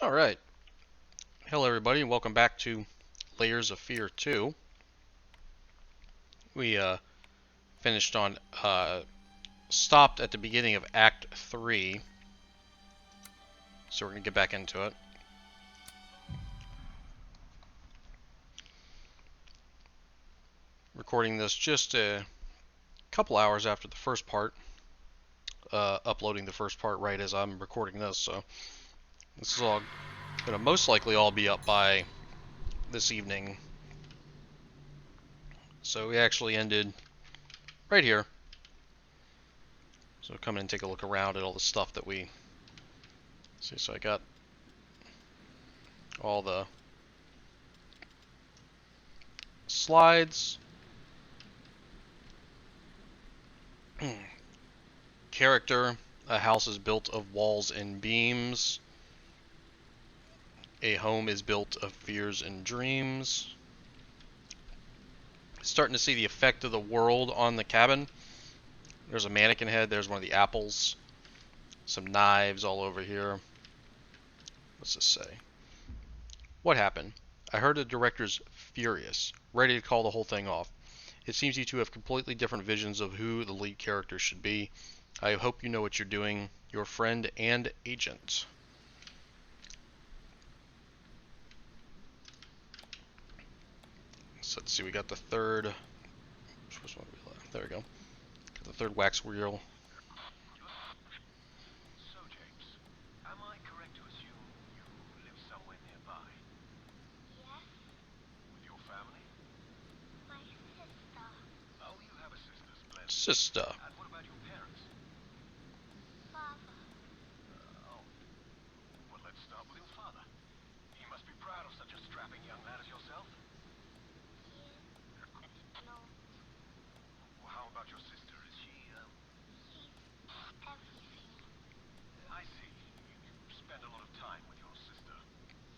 Alright, hello everybody and welcome back to Layers of Fear 2. We finished on, stopped at the beginning of Act 3, so we're going to get back into it. Recording this just a couple hours after the first part, uploading the first part right as I'm recording this, so this is all going to most likely all be up by this evening. So we actually ended right here. So come in and take a look around at all the stuff that we see. So I got all the slides, character, a house is built of walls and beams, a home is built of fears and dreams. Starting to see the effect of the world on the cabin. There's a mannequin head, there's one of the apples, some knives all over here. What's this say? What happened? I heard the director's furious, ready to call the whole thing off. It seems you two have completely different visions of who the lead character should be. I hope you know what you're doing, your friend and agent. So let's see, we got the third. Which one we left? There we go. Got the third wax wheel. So, James, am I correct to assume you live somewhere nearby? Yes, With your family? my sister. Oh, you have a sister, splendid. Sister. And what about your parents? Father. Oh. Well, let's start with your father. He must be proud of such a strapping young lad as yourself. No, Well, how about your sister? Is she, she's everything. I see. You spend a lot of time with your sister.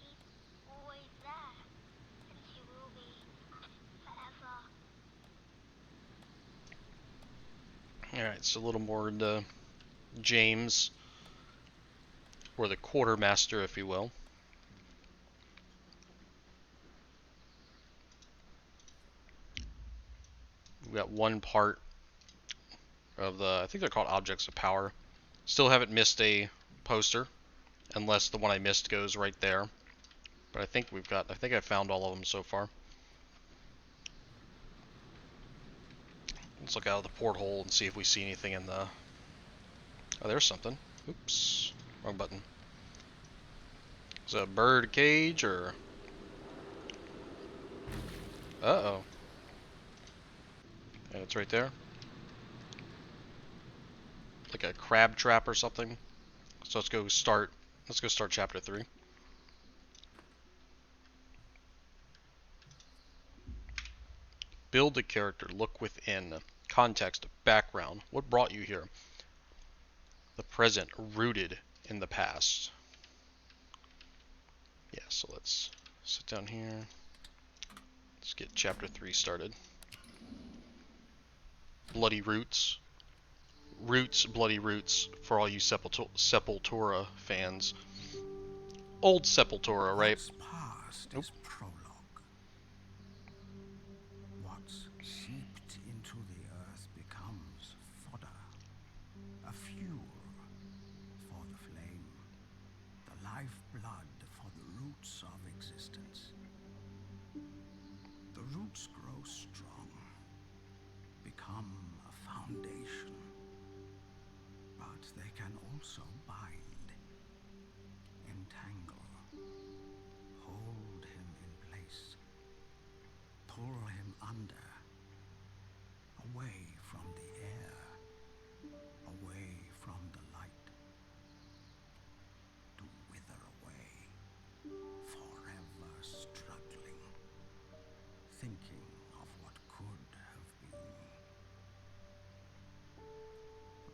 She's always there, and she will be forever. Alright, so a little more into James, or the quartermaster, if you will. We got one part of the, I think they're called objects of power. Still haven't missed a poster, unless the one I missed goes right there. But I think I found all of them so far. Let's look out of the porthole and see if we see anything in the... Oh, there's something. Oops, wrong button. Is it a bird cage, or... Uh-oh. Yeah, it's right there. Like a crab trap or something. So let's go start chapter 3. Build a character, look within. Context, background. What brought you here? The present, rooted in the past. Yeah, so let's sit down here. Let's get chapter 3 started. Bloody Roots. Roots, Bloody Roots, for all you Sepultura fans. Old Sepultura, right? What's past is prologue. What's seeped into the earth becomes fodder, a fuel for the flame, the lifeblood for the roots of existence. The roots grow strong, become a foundation, but they can also bind, entangle, hold him in place, pull him under, away from the air, away from the light, to wither away, forever struggling, thinking of what could have been.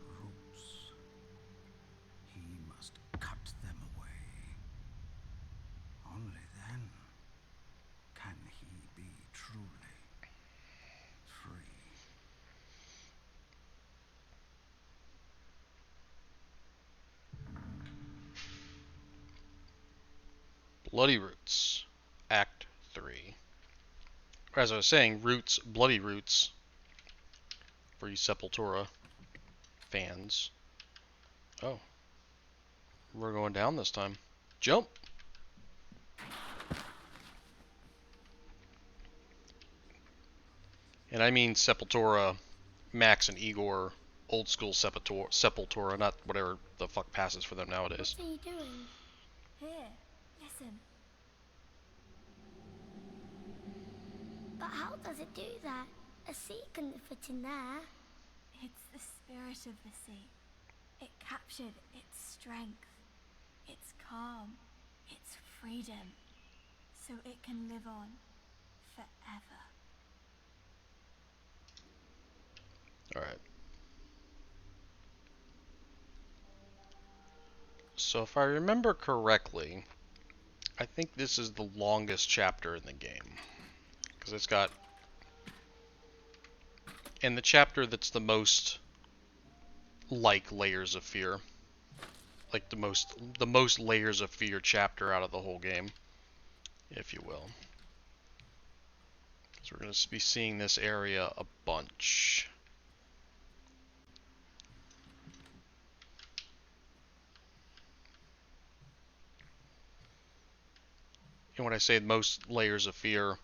Roots. He Bloody Roots, Act 3. As I was saying, Roots, Bloody Roots, for you Sepultura fans. Oh, we're going down this time. Jump! And I mean Sepultura, Max and Igor, old school Sepultura, not whatever the fuck passes for them nowadays. What are you doing? Here, listen. But how does it do that? A sea couldn't fit in there. It's the spirit of the sea. It captured its strength, its calm, its freedom, so it can live on forever. Alright. So if I remember correctly, I think this is the longest chapter in the game. Because it's got... And the chapter that's the most like Layers of Fear. Like the most Layers of Fear chapter out of the whole game, if you will. So we're going to be seeing this area a bunch. And when I say most Layers of Fear,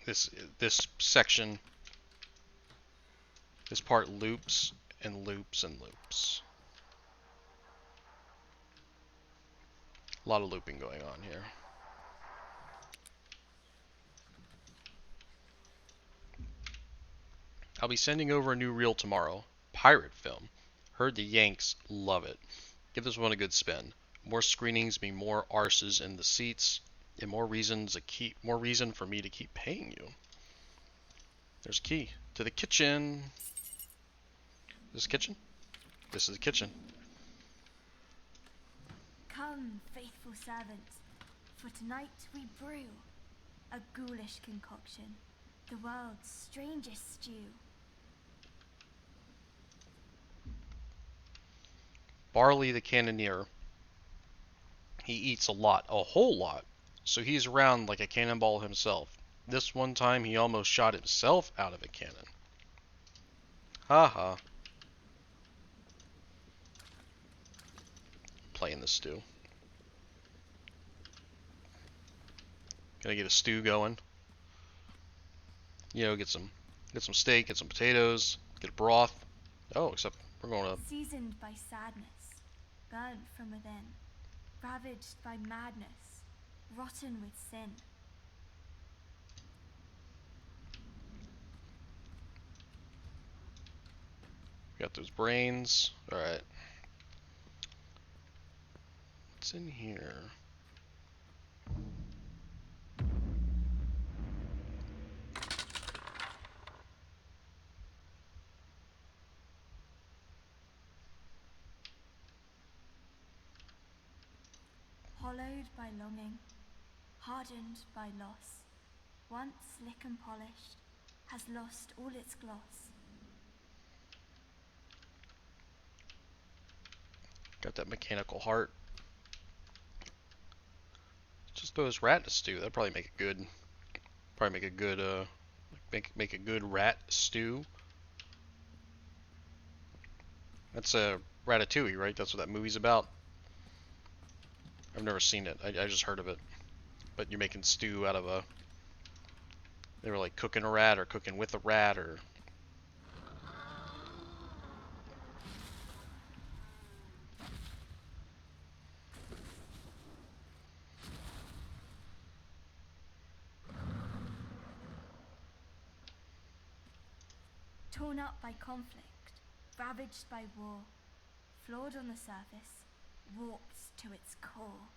this section, this part loops and loops and loops. A lot of looping going on here. I'll be sending over a new reel tomorrow. Pirate film. Heard the Yanks love it. Give this one a good spin. More screenings mean more arses in the seats, and more reason for me to keep paying you. There's a key to the kitchen. This kitchen? This is the kitchen. Come, faithful servants, for tonight we brew a ghoulish concoction, the world's strangest stew. Barley the Cannoneer. He eats a lot, a whole lot, so he's around like a cannonball himself. This one time he almost shot himself out of a cannon. Haha. Playing the stew. Gonna get a stew going. You know, get some steak, get some potatoes, get a broth. Oh, except we're going to... Seasoned by sadness, burnt from within, ravaged by madness, rotten with sin. Got those brains. Alright. What's in here? Hollowed by longing, hardened by loss, once slick and polished, has lost all its gloss. Got that mechanical heart. Just throw this rat in a stew. That'd probably make a good, make a good rat stew. That's a Ratatouille, right? That's what that movie's about. I've never seen it. I just heard of it. But you're making stew out of a... They were like cooking a rat or cooking with a rat or... Torn up by conflict, ravaged by war, flawed on the surface, warped to its core.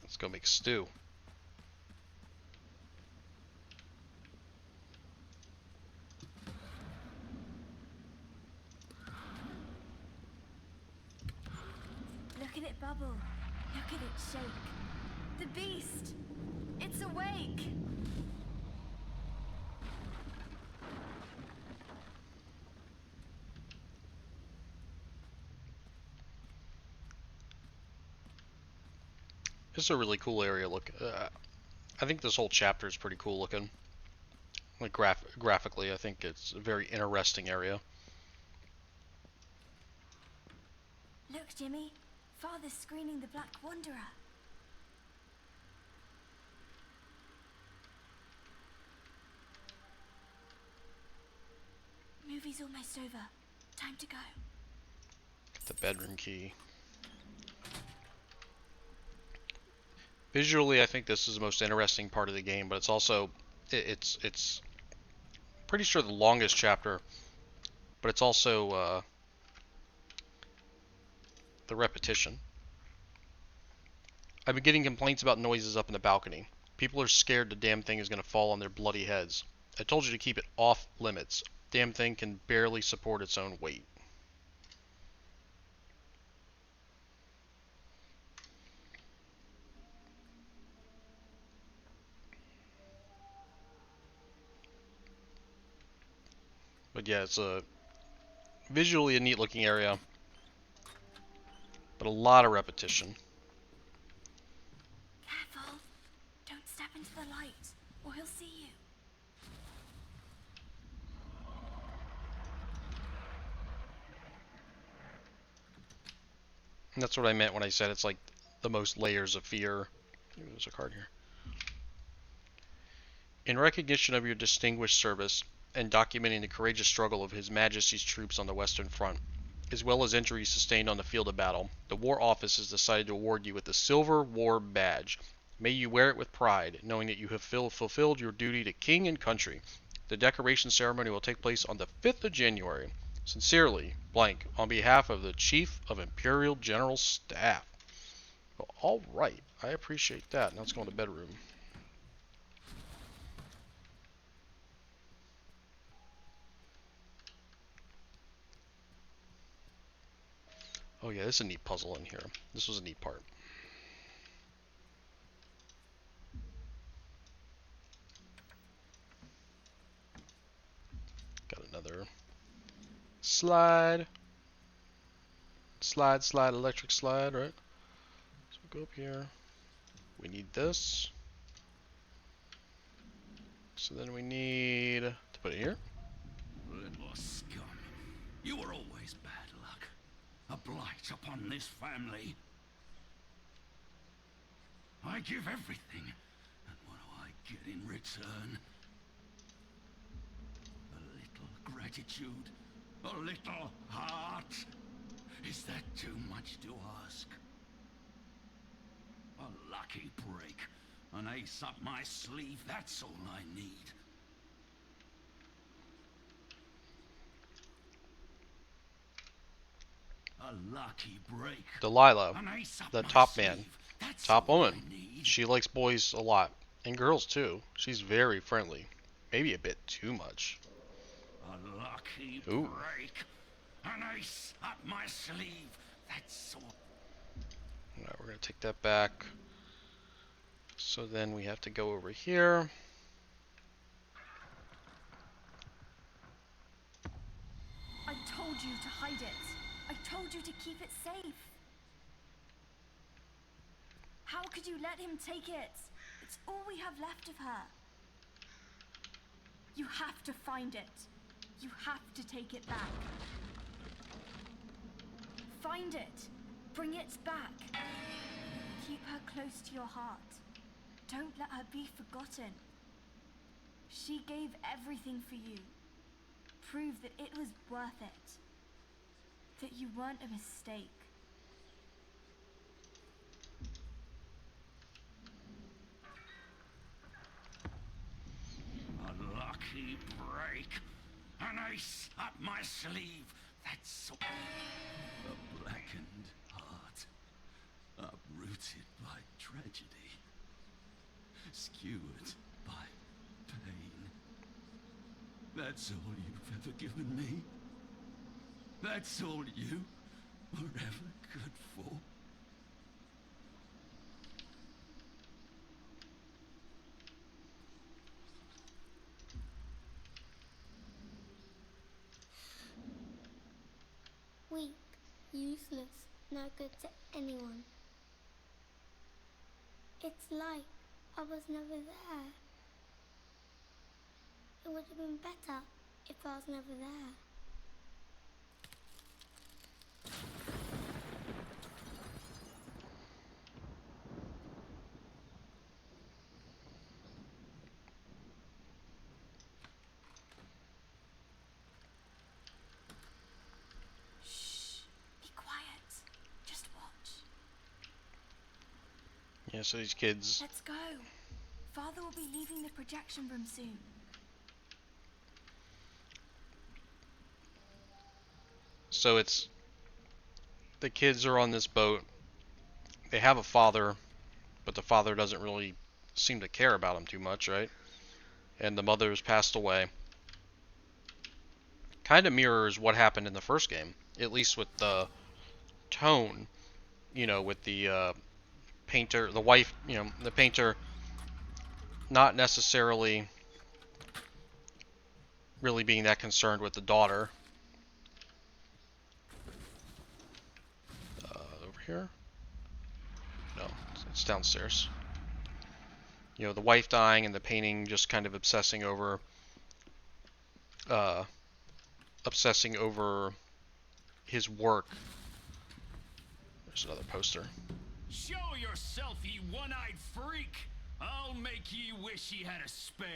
Let's go make stew. Look at it bubble, Look at it shake. The beast! It's awake! This is a really cool area. Look, I think this whole chapter is pretty cool looking. Like graphically, I think it's a very interesting area. Look, Jimmy. Father's screening the Black Wanderer. Movie's almost over. Time to go. Get the bedroom key. Visually, I think this is the most interesting part of the game, but it's also it's pretty sure the longest chapter, but it's also the repetition. I've been getting complaints about noises up in the balcony. People are scared the damn thing is going to fall on their bloody heads. I told you to keep it off limits. Damn thing can barely support its own weight. But yeah, it's a visually a neat looking area, but a lot of repetition. Careful. Don't step into the light, or he'll see you. And that's what I meant when I said it's like the most layers of fear. Maybe there's a card here. In recognition of your distinguished service and documenting the courageous struggle of His Majesty's troops on the Western Front, as well as injuries sustained on the field of battle, the War Office has decided to award you with the Silver War Badge. May you wear it with pride, knowing that you have fulfilled your duty to King and country. The decoration ceremony will take place on the 5th of January. Sincerely, blank, on behalf of the Chief of Imperial General Staff. Well, all right, I appreciate that. Now let's go in the bedroom. Oh yeah, this is a neat puzzle in here. This was a neat part. Got another slide. Slide, electric slide, right? So we'll go up here. We need this. So then we need to put it here. Little scum. You were always bad luck. A blight upon this family. I give everything. And what do I get in return? A little gratitude. A little heart. Is that too much to ask? A lucky break. An ace up my sleeve, that's all I need. A lucky break. Delilah, An ace up the my top man, sleeve, that's top all woman. I need. She likes boys a lot, and girls too. She's very friendly. Maybe a bit too much. A lucky Ooh. break. An ace up my sleeve, that's all. Alright, we're going to take that back. So then we have to go over here. I told you to hide it. I told you to keep it safe. How could you let him take it? It's all we have left of her. You have to find it. You have to take it back. Find it. Bring it back. Keep her close to your heart. Don't let her be forgotten. She gave everything for you. Prove that it was worth it. That you weren't a mistake. A lucky break. An ace up my sleeve, that's all. A blackened heart. Uprooted by tragedy. Skewered by pain. That's all you've ever given me. That's all you were ever good for. useless, no good to anyone. It's like I was never there. It would have been better if I was never there. Shh. Be quiet. Just watch. Yeah, so these kids. Let's go. Father will be leaving the projection room soon. So it's the kids are on this boat. They have a father, but the father doesn't really seem to care about them too much, right? And the mother has passed away. Kind of mirrors what happened in the first game, at least with the tone, with the painter, the wife, the painter not necessarily really being that concerned with the daughter. Over here? No, it's downstairs. The wife dying and the painting just kind of obsessing over his work. There's another poster. Show yourself, ye one-eyed freak! I'll make ye wish ye had a spare.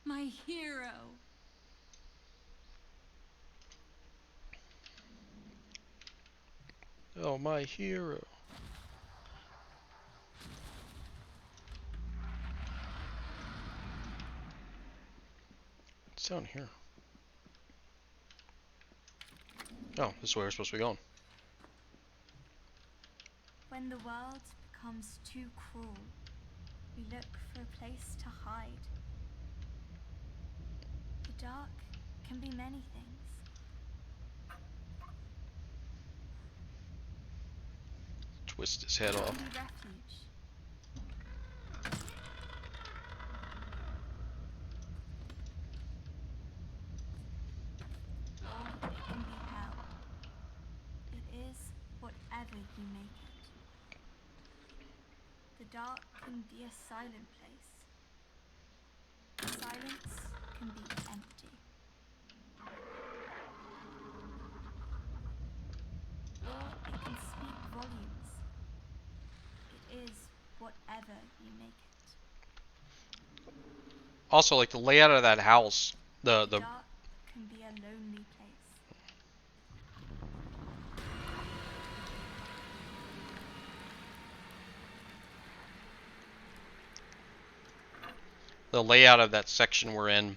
My hero. Oh, my hero. What's down here? Oh, this is where we're supposed to be going. When the world becomes too cruel, we look for a place to hide. The dark can be many things. Twist his head It off. can be refuge. Or it can be hell. It is whatever you make it. The dark can be a silent place. Silence can be empty. Or it can speak volumes. It is whatever you make it. Also, like the layout of that house, the Dark can be a lonely place. the layout of that section we're in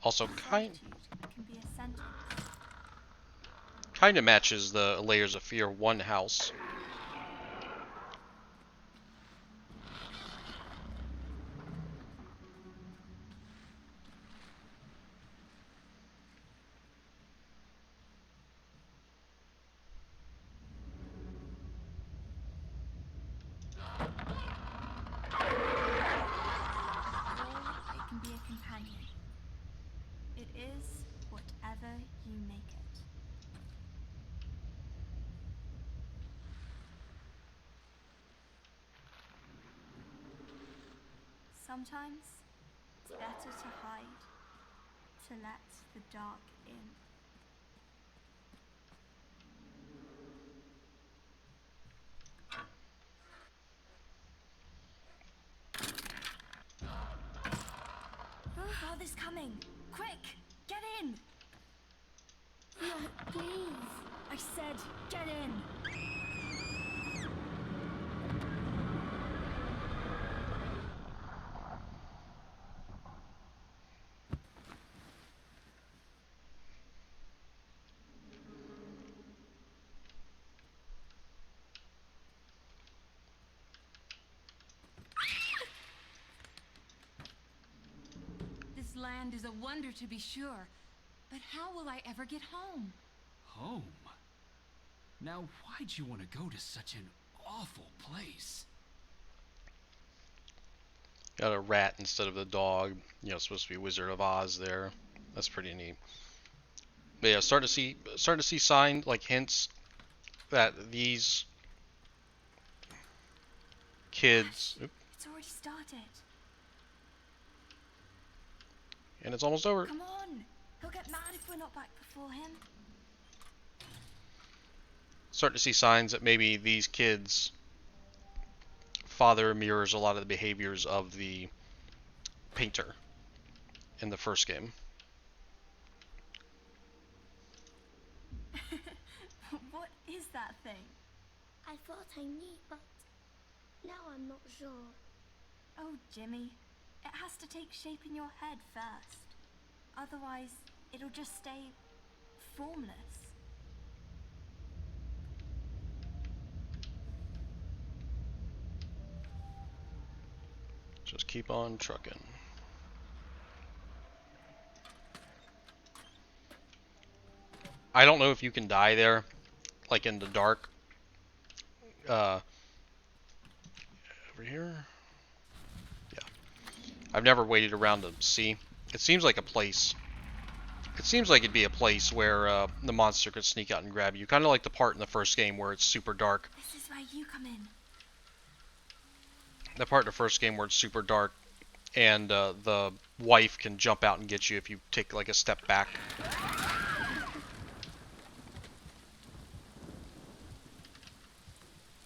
also Solitude can be a sentence. kind of matches the Layers of Fear 1 house. Or it can be a companion. It is whatever you make it. Sometimes it's better to hide, to let the dark in. Oh, Father's coming! Quick! Get in! No, please. I said, get in! This land is a wonder to be sure, but how will I ever get home? Home? Now, why'd you want to go to such an awful place? Got a rat instead of the dog. It's supposed to be Wizard of Oz there. That's pretty neat. But yeah, starting to see signs, like hints that these kids, Ash, it's already started. and it's almost over. Come on. He'll get mad if we're not back before him. Starting to see signs that maybe these kids' father mirrors a lot of the behaviors of the painter in the first game. What is that thing? I thought I knew, but now I'm not sure. Oh, Jimmy. It has to take shape in your head first. Otherwise, it'll just stay formless. Just keep on trucking. I don't know if you can die there, like in the dark. Over here? Yeah. I've never waited around to see. It seems like a place. It seems like it'd be a place where the monster could sneak out and grab you. Kind of like the part in the first game where it's super dark. This is where you come in. The part in the first game where it's super dark and the wife can jump out and get you if you take like a step back.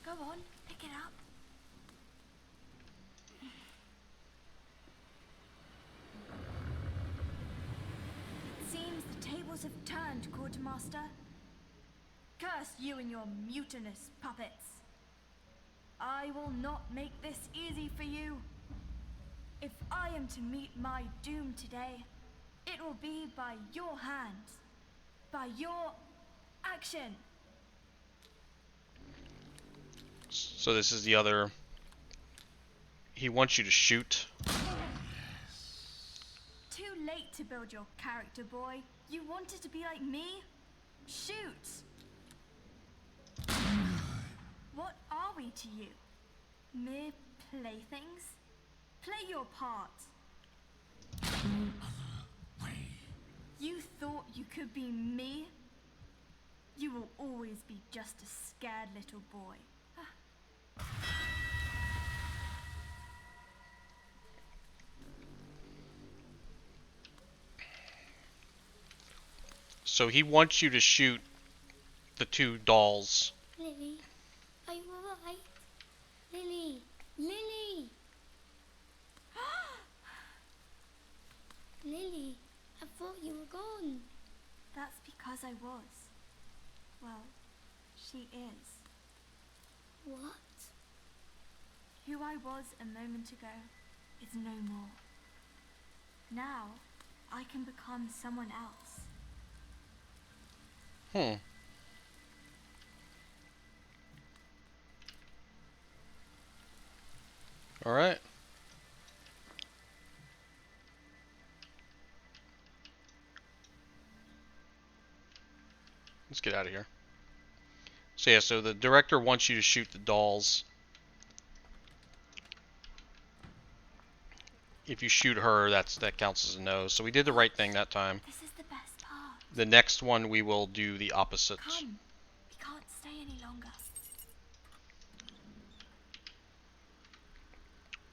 Go on, pick it up. It seems the tables have turned, Quartermaster. Curse you and your mutinous puppets. I will not make this easy for you. If I am to meet my doom today, it will be by your hands, by your action. So this is the other. He wants you to shoot. Too late to build your character, boy. You wanted to be like me? Shoot! What are we to you? Mere playthings? Play your part. You thought you could be me? You will always be just a scared little boy. So he wants you to shoot the two dolls. Lily, are you alright? Lily, Lily! Lily, I thought you were gone. That's because I was. Well, she is. What? Who I was a moment ago is no more. Now, I can become someone else. Alright. Let's get out of here. So yeah, so the director wants you to shoot the dolls. If you shoot her, that counts as a no. So we did the right thing that time. This is the best part. The next one we will do the opposite. Come. We can't stay any longer.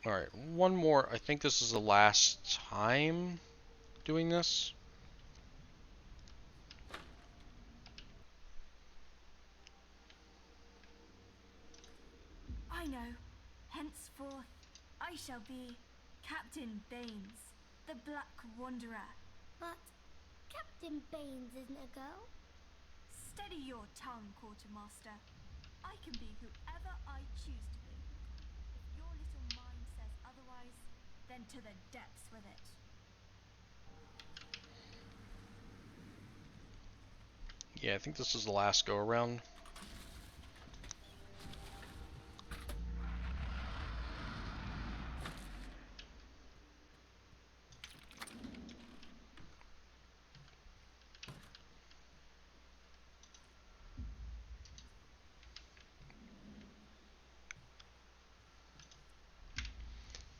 Alright, one more. I think this is the last time doing this. I know. Henceforth, I shall be Captain Baines, the Black Wanderer. But Captain Baines isn't a girl. Steady your tongue, Quartermaster. I can be whoever I choose to be. If your little mind says otherwise, then to the depths with it. Yeah, I think this is the last go around.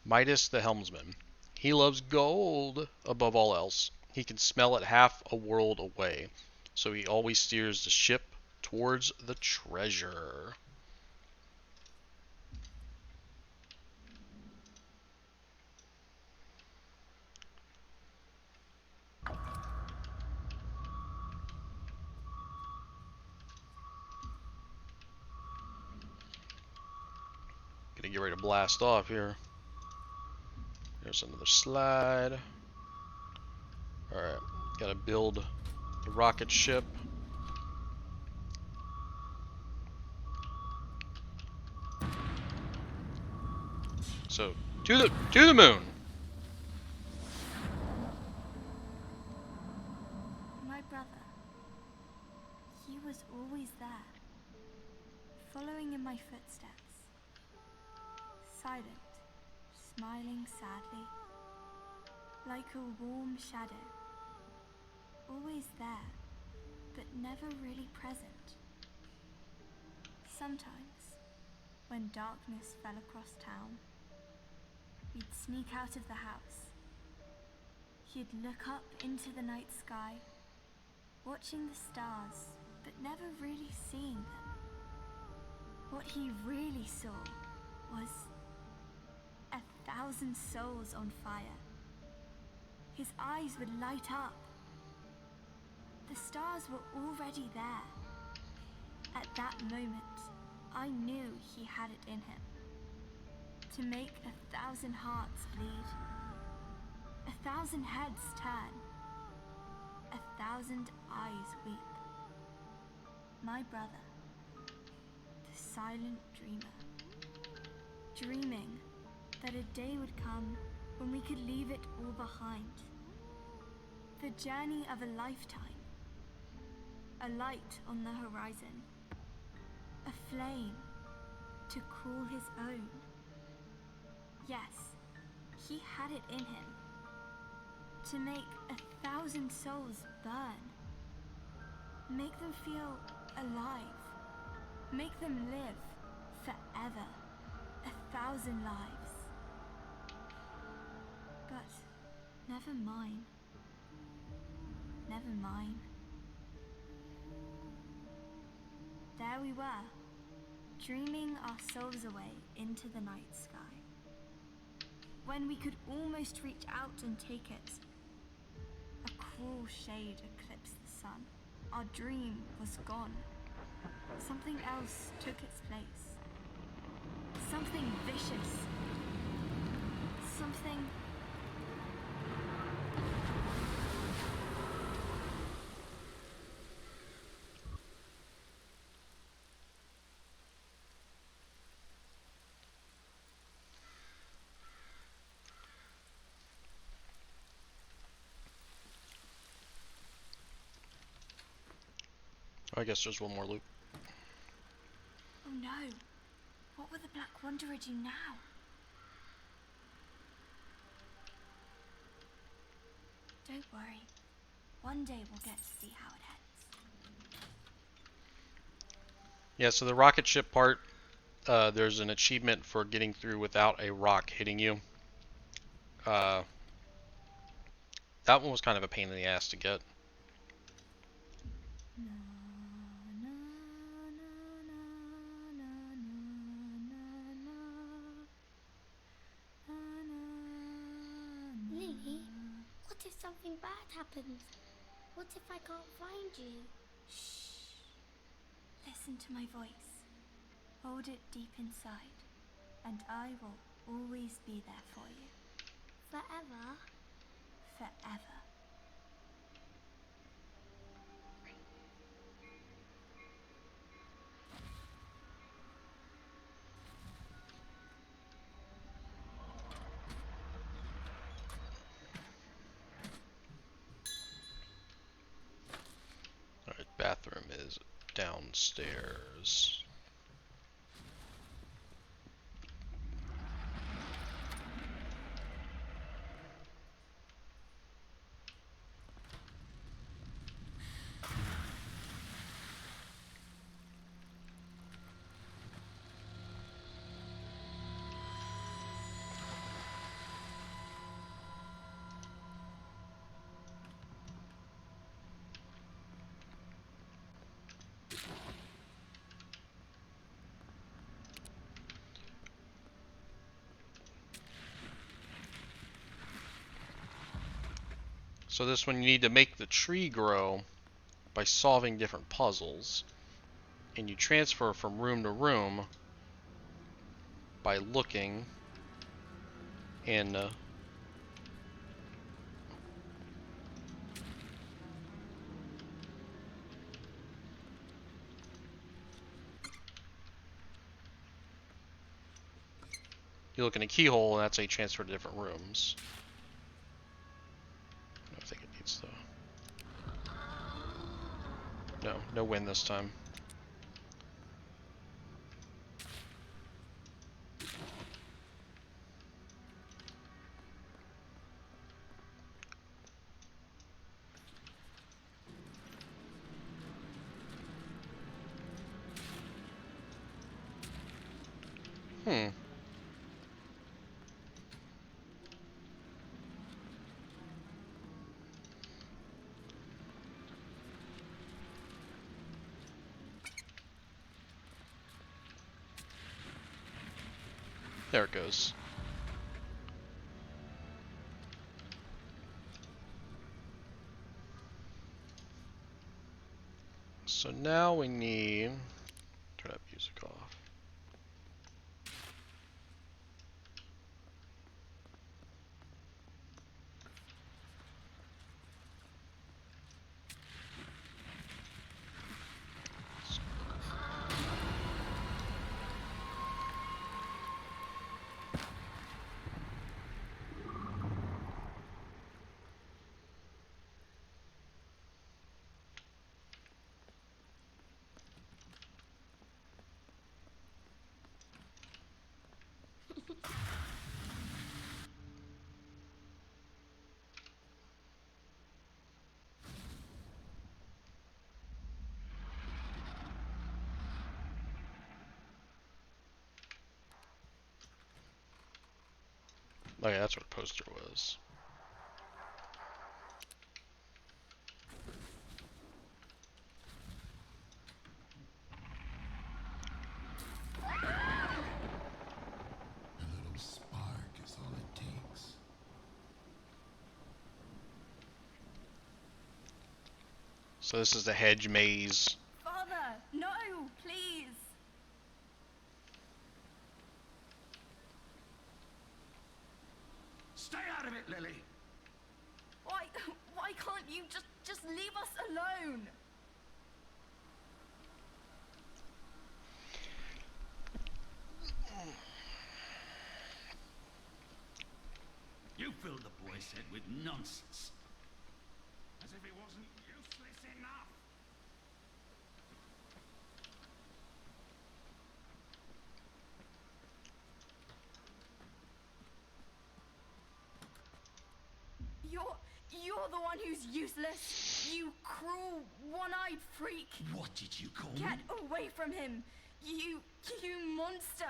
Midas the helmsman. He loves gold above all else. He can smell it half a world away, so he always steers the ship towards the treasure. Gonna get ready to blast off here. There's another slide. Alright, gotta build the rocket ship. So, to the moon. My brother. He was always there, following in my footsteps. Silent, smiling sadly, like a warm shadow. Always there, but never really present. Sometimes, when darkness fell across town, we'd sneak out of the house. He'd look up into the night sky, watching the stars, but never really seeing them. What he really saw was 1,000 souls on fire. His eyes would light up. The stars were already there. At that moment, I knew he had it in him. To make 1,000 hearts bleed, 1,000 heads turn, 1,000 eyes weep. My brother, the silent dreamer, dreaming that a day would come when we could leave it all behind. The journey of a lifetime, a light on the horizon, a flame to call his own. Yes, he had it in him to make 1,000 souls burn, make them feel alive, make them live forever, 1,000 lives. But never mine. Never mine. There we were, dreaming our souls away into the night sky. When we could almost reach out and take it, a cruel shade eclipsed the sun. Our dream was gone. Something else took its place. Something vicious. Something... I guess there's one more loop. Oh no! What will the Black Wanderer do now? Don't worry. One day we'll get to see how it ends. Yeah, so the rocket ship part, there's an achievement for getting through without a rock hitting you. That one was kind of a pain in the ass to get. Lily, what if something bad happens? What if I can't find you? Shh. Listen to my voice. Hold it deep inside, and I will always be there for you. Forever? Forever. Alright, bathroom is downstairs. So this one you need to make the tree grow by solving different puzzles. And you transfer from room to room by looking in you look in a keyhole, and that's how you transfer to different rooms. I don't think it needs the... No, no win this time. There it goes. So now we need... Turn that music off. Oh yeah, that's what a poster was. A little spark is all it takes. So this is the hedge maze. Father, no, please. Stay out of it, Lily! Why can't you just leave us alone? You filled the boy's head with nonsense. As if he wasn't useless enough. You're the one who's useless. You cruel, one-eyed freak. What did you call me? Get away from him. You monster.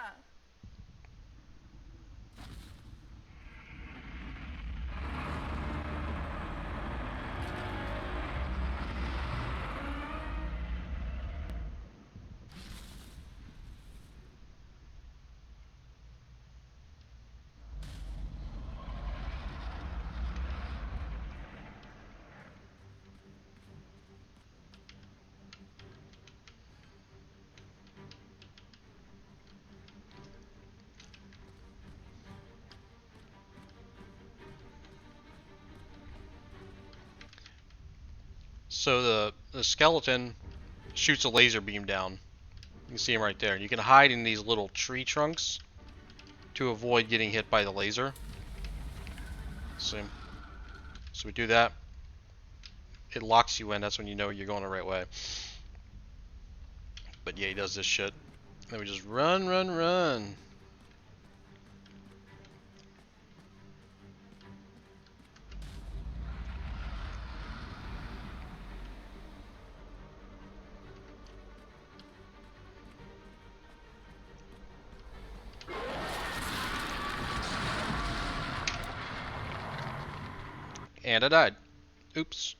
So the skeleton shoots a laser beam down. You can see him right there. You can hide in these little tree trunks to avoid getting hit by the laser. See? So we do that. It locks you in. That's when you know you're going the right way. But yeah, he does this shit. Then we just run, run, run. And I died. Oops.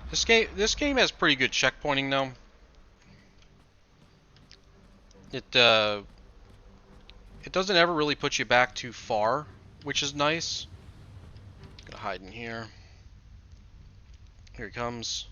This game has pretty good checkpointing though. It doesn't ever really put you back too far which is nice. Gonna hide in here. Here he comes.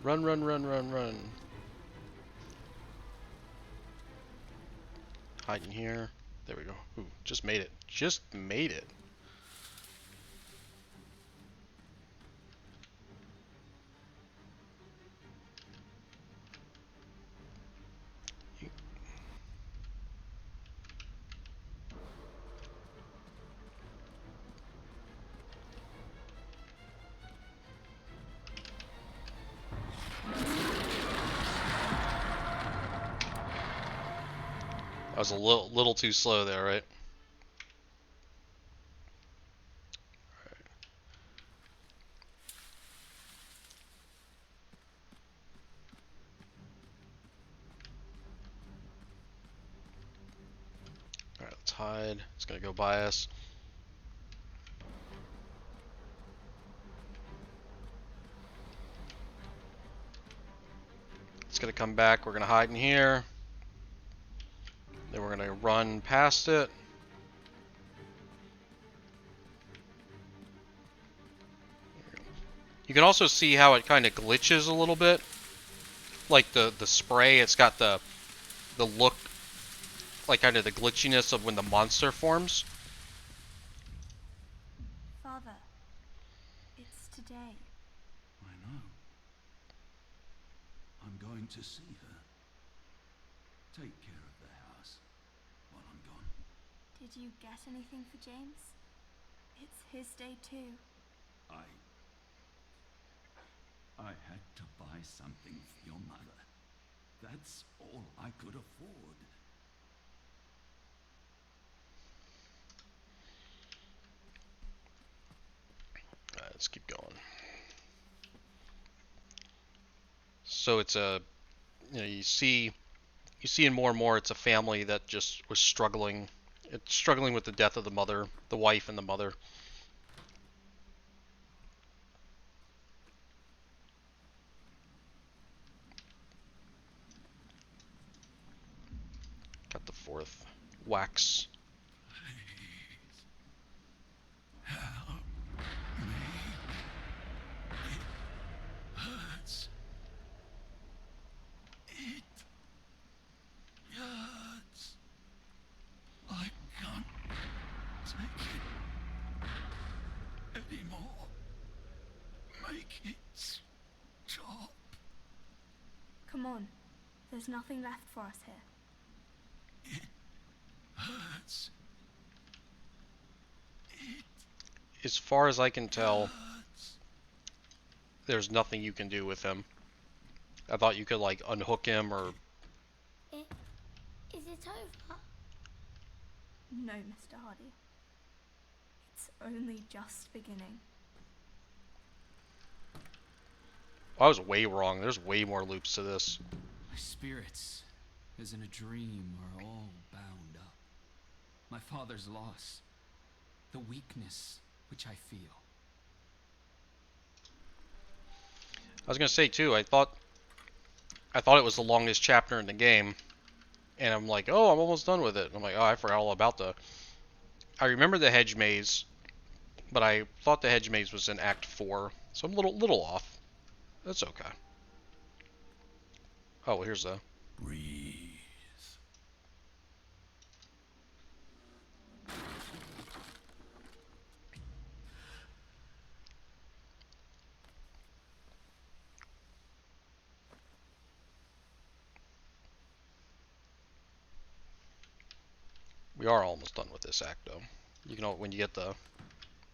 Run, run, run, run, run. Hide in here. There we go. Ooh, just made it. Just made it. I was a little too slow there, right? Alright, let's hide. It's gonna go by us. It's gonna come back. We're gonna hide in here. Then we're gonna run past it. You can also see how it kind of glitches a little bit. Like the spray, it's got the look, like kind of the glitchiness of when the monster forms. Father, it's today. I know. I'm going to see her. Take care of the house while I'm gone. Did you get anything for James? It's his day too. I had to buy something for your mother. That's all I could afford. Alright, let's keep going. So it's you see in more and more it's a family that just was struggling. It's struggling with the death of the mother, the wife and the mother. Got the fourth wax. Help me. It hurts. It hurts. I can't take it anymore. Make it stop. Come on. There's nothing left for us here. It hurts. It As far as I can tell, hurts. there's nothing you can do with him. I thought you could like unhook him or Is it over? No, Mr. Hardy. It's only just beginning. I was way wrong. There's way more loops to this. My spirits, as in a dream, are all bound up. My father's loss, the weakness which I feel. I was gonna say too. I thought it was the longest chapter in the game, and I'm like, oh, I'm almost done with it. And I'm like, oh, I forgot all about the. I remember the hedge maze, but I thought the hedge maze was in Act 4, so I'm a little off. That's okay. Oh, well, here's the. Breathe. We are almost done with this act, though. You can, when you get the...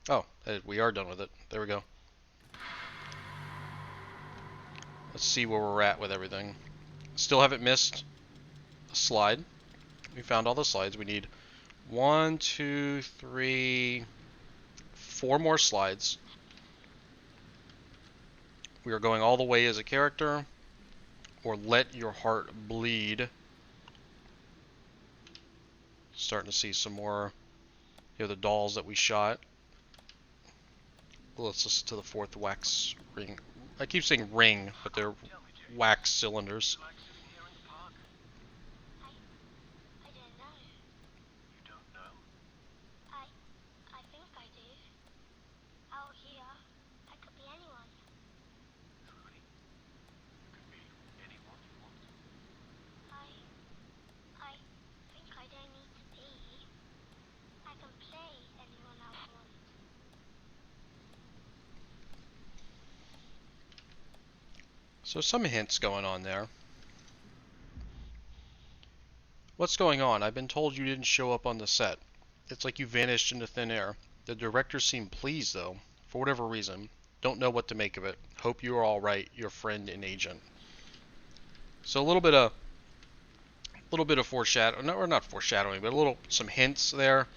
Oh, we are done with it. There we go. Let's see where we're at with everything. Still haven't missed a slide. We found all the slides. We need 1, 2, 3, 4 more slides. We are going all the way as a character, or let your heart bleed. Starting to see some more. Here are the dolls that we shot. Let's listen to the fourth wax ring. I keep saying ring, but they're wax cylinders. You like sitting here in the park? I don't know. You don't know? I think I do. Out here, I could be anyone. Truly? You can be anyone you want. I think I don't need to be. I can play anyone I want. So some hints going on there. What's going on? I've been told you didn't show up on the set. It's like you vanished into thin air. The director seemed pleased, though, for whatever reason. Don't know what to make of it. Hope you are all right, your friend and agent. So a little bit of foreshadowing, or not foreshadowing, but some hints there.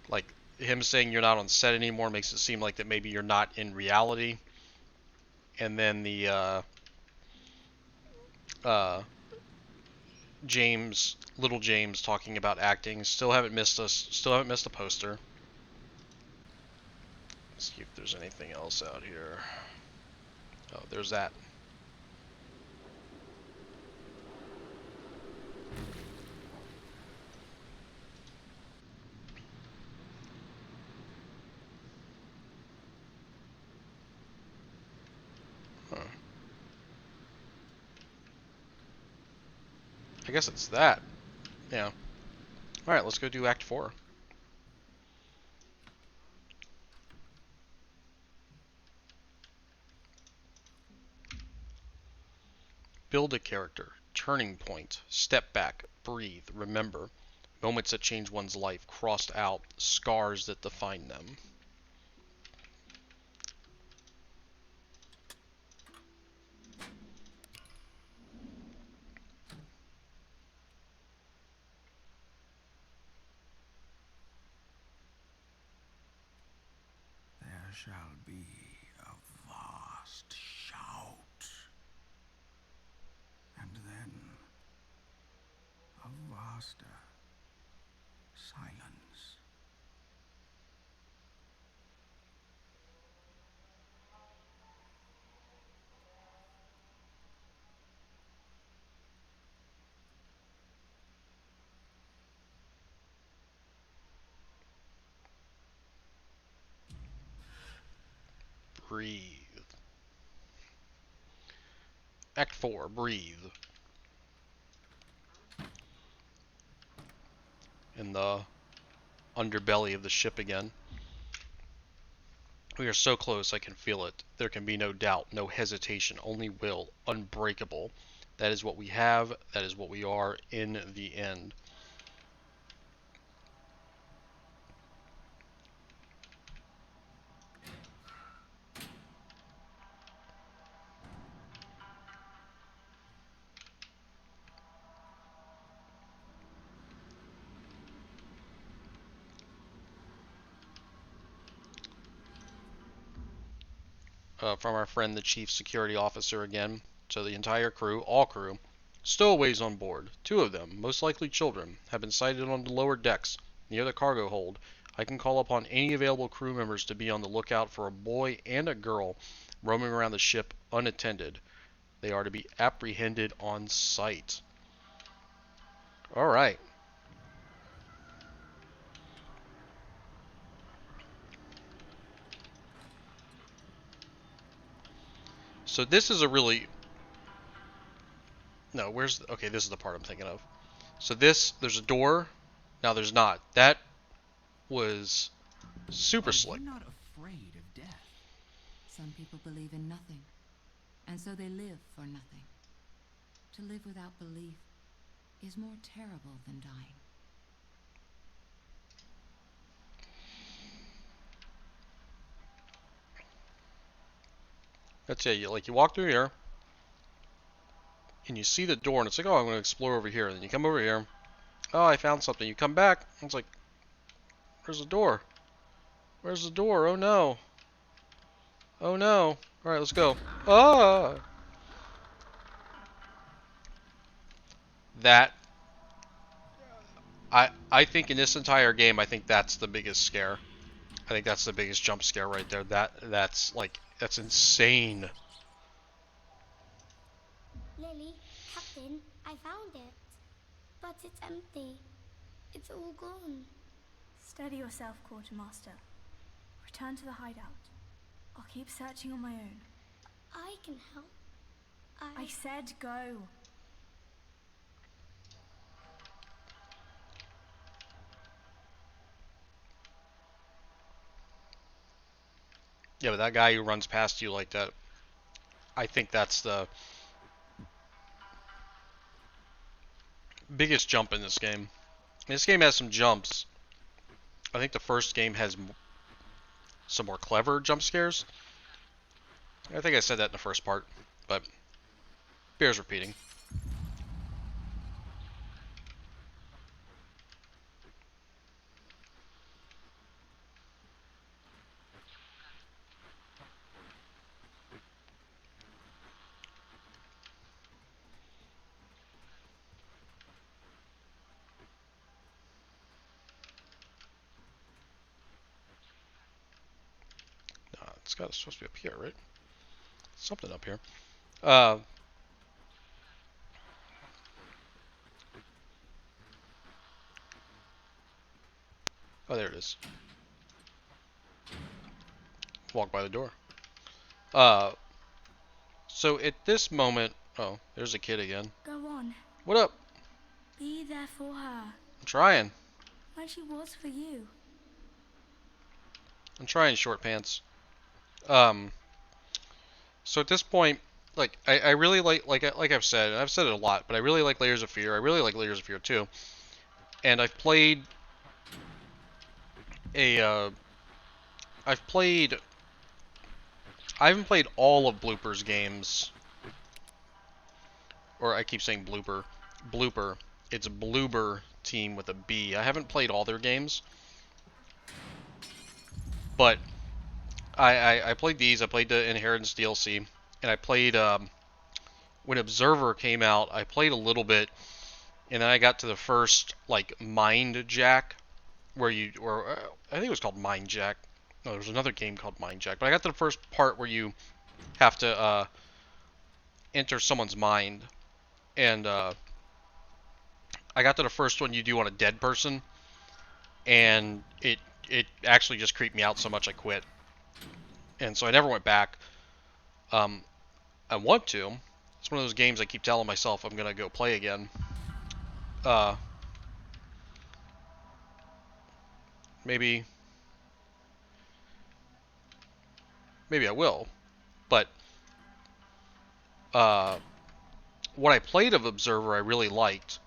Like him saying you're not on set anymore makes it seem like that maybe you're not in reality. And then the little James talking about acting. Still haven't missed a poster. Let's see if there's anything else out here. Oh, there's that. Huh. I guess it's that. Yeah. Alright, let's go do Act 4. Build a character. Turning point. Step back. Breathe. Remember. Moments that change one's life. Crossed out. Scars that define them. There shall be a vast shout, and then a vaster silence. Breathe. Act 4. Breathe. In the underbelly of the ship again. We are so close, I can feel it. There can be no doubt, no hesitation, only will, unbreakable. That is what we have, that is what we are in the end. From our friend the chief security officer again. So the entire crew, all crew, stowaways on board. 2 of them, most likely children, have been sighted on the lower decks near the cargo hold. I can call upon any available crew members to be on the lookout for a boy and a girl roaming around the ship unattended. They are to be apprehended on sight. Alright. So this is a really... No, where's... Okay, this is the part I'm thinking of. So there's a door. Now there's not. That was super slick. Are you not afraid of death? Some people believe in nothing, and so they live for nothing. To live without belief is more terrible than dying. That's it. You walk through here, and you see the door, and it's like, oh, I'm going to explore over here. And then you come over here. Oh, I found something. You come back, and it's like, where's the door? Where's the door? Oh no. Oh no. Alright, let's go. Ah! That, I think in this entire game, I think that's the biggest scare. I think that's the biggest jump scare right there. That's insane. Lily, Captain, I found it. But it's empty. It's all gone. Steady yourself, Quartermaster. Return to the hideout. I'll keep searching on my own. I can help. I said go. Yeah, but that guy who runs past you like that, I think that's the biggest jump in this game. This game has some jumps. I think the first game has some more clever jump scares. I think I said that in the first part, but bears repeating. It's supposed to be up here, right? Something up here. Oh, there it is. Walk by the door. So at this moment, oh, there's a kid again. Go on. What up? Be there for her. I'm trying. Like she was for you. I'm trying, short pants. So at this point, like I really like I've said, and I've said it a lot, but I really like Layers of Fear. I really like Layers of Fear 2. And I've played a I haven't played all of Blooper's games. Or I keep saying Blooper. Blooper. It's Bloober team with a B. I haven't played all their games. But I played these. I played the Inheritance DLC. And I played, when Observer came out, I played a little bit. And then I got to the first, like, Mind Jack. I think it was called Mind Jack. No, there was another game called Mind Jack. But I got to the first part where you have to, enter someone's mind. And, I got to the first one you do on a dead person. And it actually just creeped me out so much I quit. And so I never went back. I want to. It's one of those games I keep telling myself I'm gonna go play again. Maybe I will. But what I played of Observer I really liked.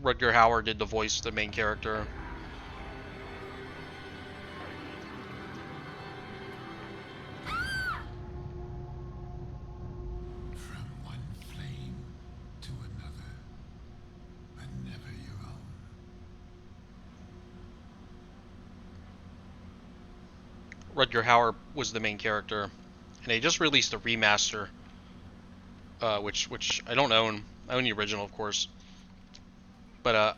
Rutger Hauer did the voice of the main character. From one flame to another, but never your own. Rutger Hauer was the main character, and they just released a remaster, which I don't own. I own the original, of course. But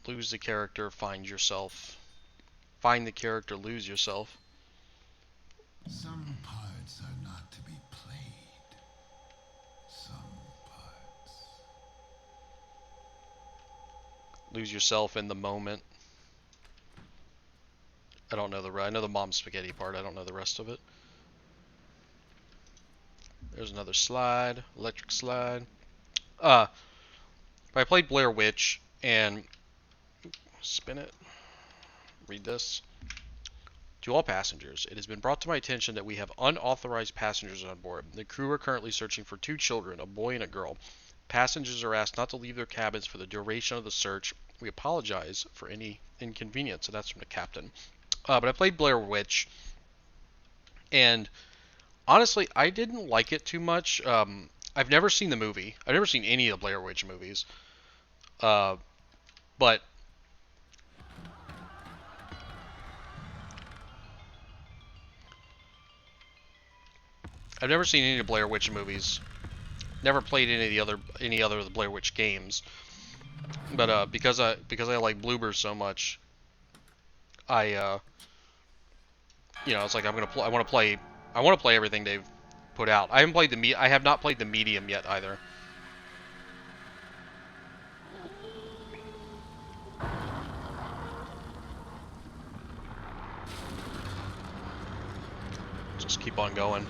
lose the character, find yourself. Find the character, lose yourself. Some parts are not to be played. Some parts. Lose yourself in the moment. I don't know I know the mom spaghetti part. I don't know the rest of it. There's another slide, electric slide. I played Blair Witch and spin it. Read this. To all passengers, it has been brought to my attention that we have unauthorized passengers on board. The crew are currently searching for two children, a boy and a girl. Passengers are asked not to leave their cabins for the duration of the search. We apologize for any inconvenience. So that's from the captain. But I played Blair Witch, and honestly, I didn't like it too much. I've never seen the movie. I've never seen any of the Blair Witch movies. But I've never seen any of the Blair Witch movies. Never played any other of the Blair Witch games. But because I like Bloober so much, I it's like I want to play everything they've put out. I have not played the medium yet either. Just keep on going.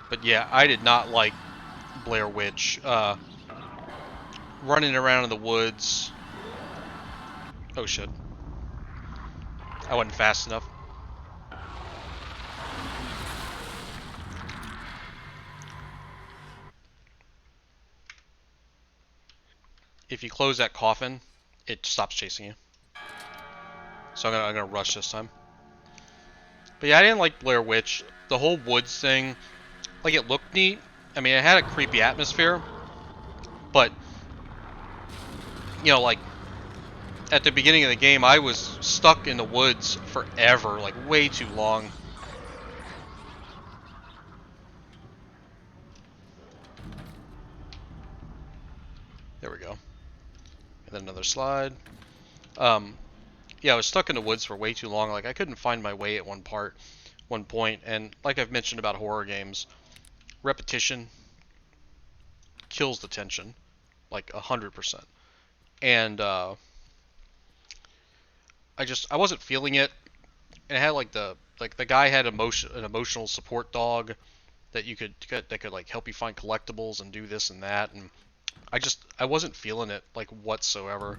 But yeah, I did not like Blair Witch. Running around in the woods. Oh shit. I wasn't fast enough. If you close that coffin, it stops chasing you. So I'm gonna rush this time. But yeah, I didn't like Blair Witch. The whole woods thing, like it looked neat. I mean, it had a creepy atmosphere, but like at the beginning of the game, I was stuck in the woods forever, like way too long. There we go. And then another slide. Yeah, I was stuck in the woods for way too long. Like I couldn't find my way at one point, and like I've mentioned about horror games, repetition kills the tension, like 100%. And I wasn't feeling it. And it had like the guy had an emotional support dog that could like help you find collectibles and do this and that, and I wasn't feeling it like whatsoever.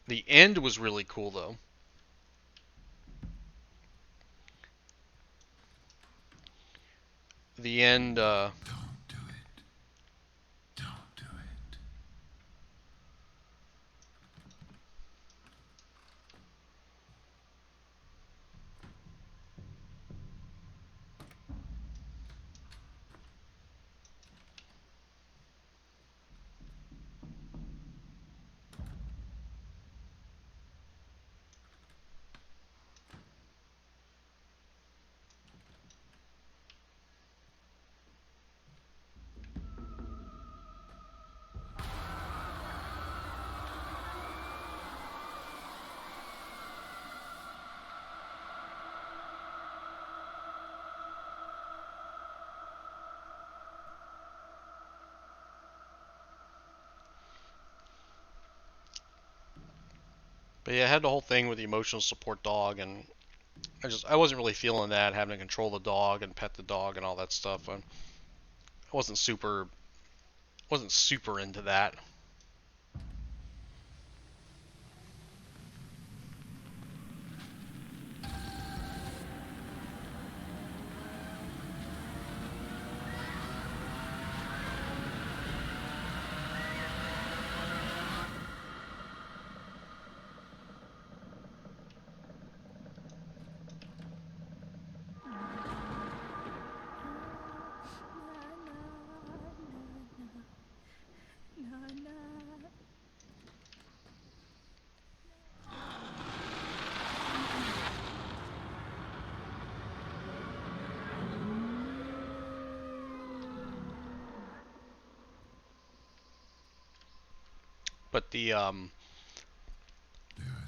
The end was really cool though. The end, Don't do it. Don't do it. but yeah, I had the whole thing with the emotional support dog, and I wasn't really feeling that, having to control the dog and pet the dog and all that stuff. I wasn't super into that. But There are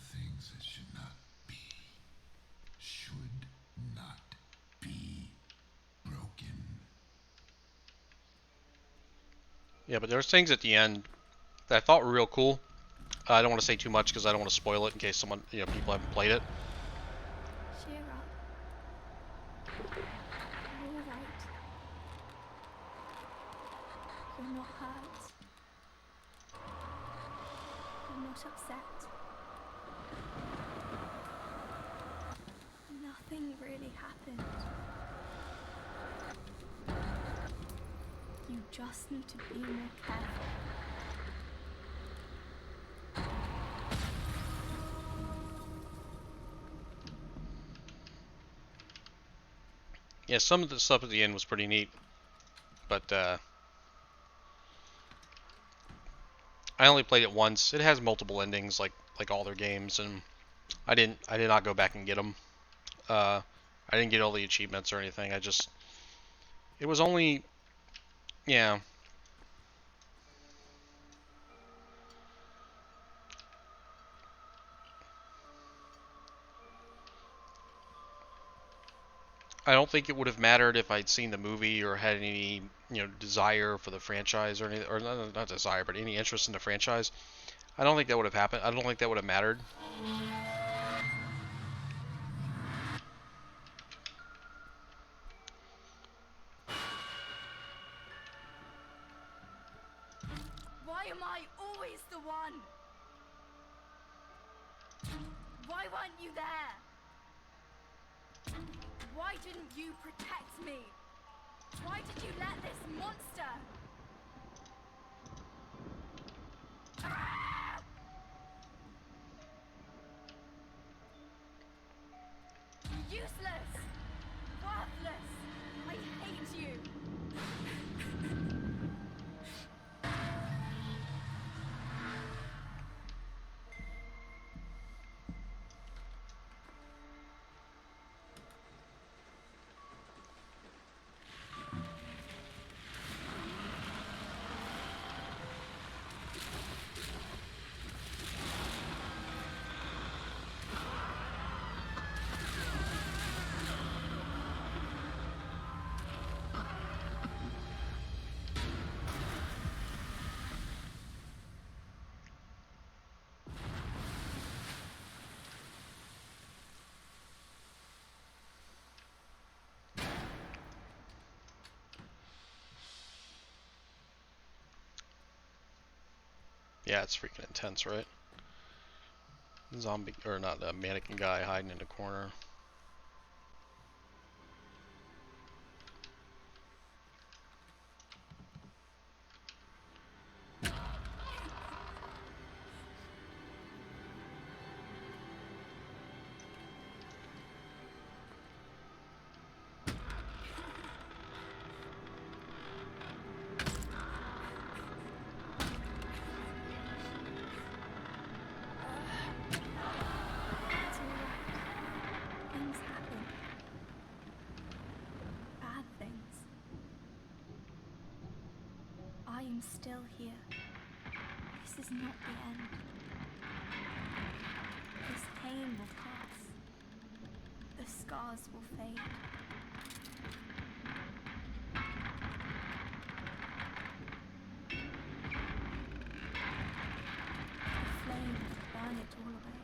things that should not be. Should not be broken. yeah, but there's things at the end that I thought were real cool. I don't want to say too much because I don't want to spoil it in case people haven't played it. Cheer up. You're all right. You're not hurt. not upset. Nothing really happened. You just need to be more careful. Yeah, some of the stuff at the end was pretty neat, but I only played it once. It has multiple endings, like all their games, and I did not go back and get them. I didn't get all the achievements or anything. It was only, yeah. I don't think it would have mattered if I'd seen the movie or had any, desire for the franchise or anything, or not desire, but any interest in the franchise. I don't think that would have happened. I don't think that would have mattered. Why am I always the one? Why weren't you there? Why didn't you protect me? Why did you let this monster? Ah! Useless! Worthless! I hate you! Yeah, it's freaking intense, right? Zombie, or not, a mannequin guy hiding in a corner. It's all right. Things happen. Bad things. I am still here. This is not the end. This pain will pass. The scars will fade. The flame will burn it all away.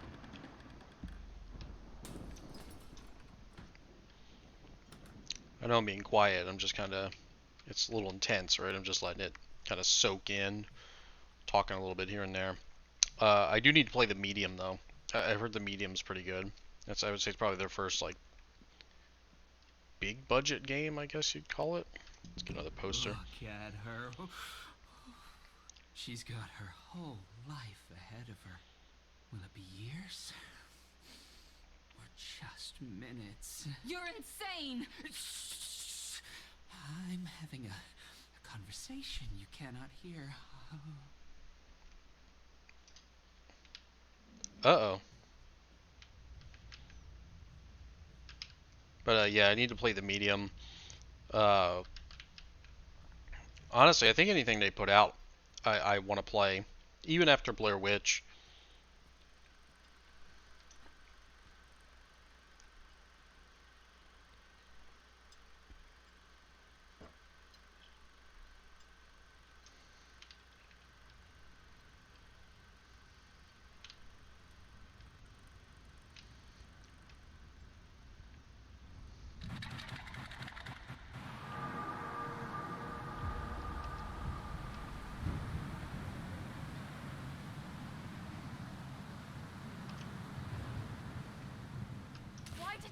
I know I'm being quiet. I'm just kind of, it's a little intense, right? I'm just letting it kind of soak in, talking a little bit here and there. I do need to play the medium though. I've heard the medium's pretty good. I would say it's probably their first like big budget game, I guess you'd call it. Let's get another poster. Look at her. She's got her whole life ahead of her. Will it be years? Or just minutes? You're insane! I'm having a conversation you cannot hear. Uh-oh. But yeah, I need to play the medium. Honestly, I think anything they put out, I want to play. Even after Blair Witch.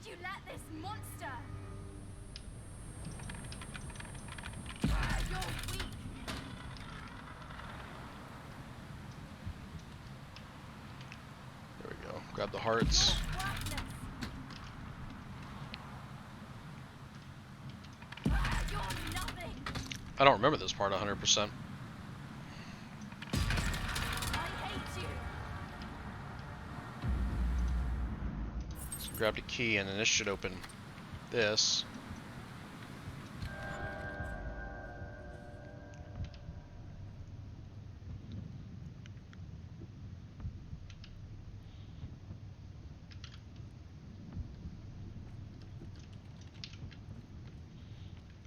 did you let this monster? You're weak. There we go. Grab the hearts. You're worthless. You're nothing. I don't remember this part 100%. I hate you. So grab the key and then this should open this.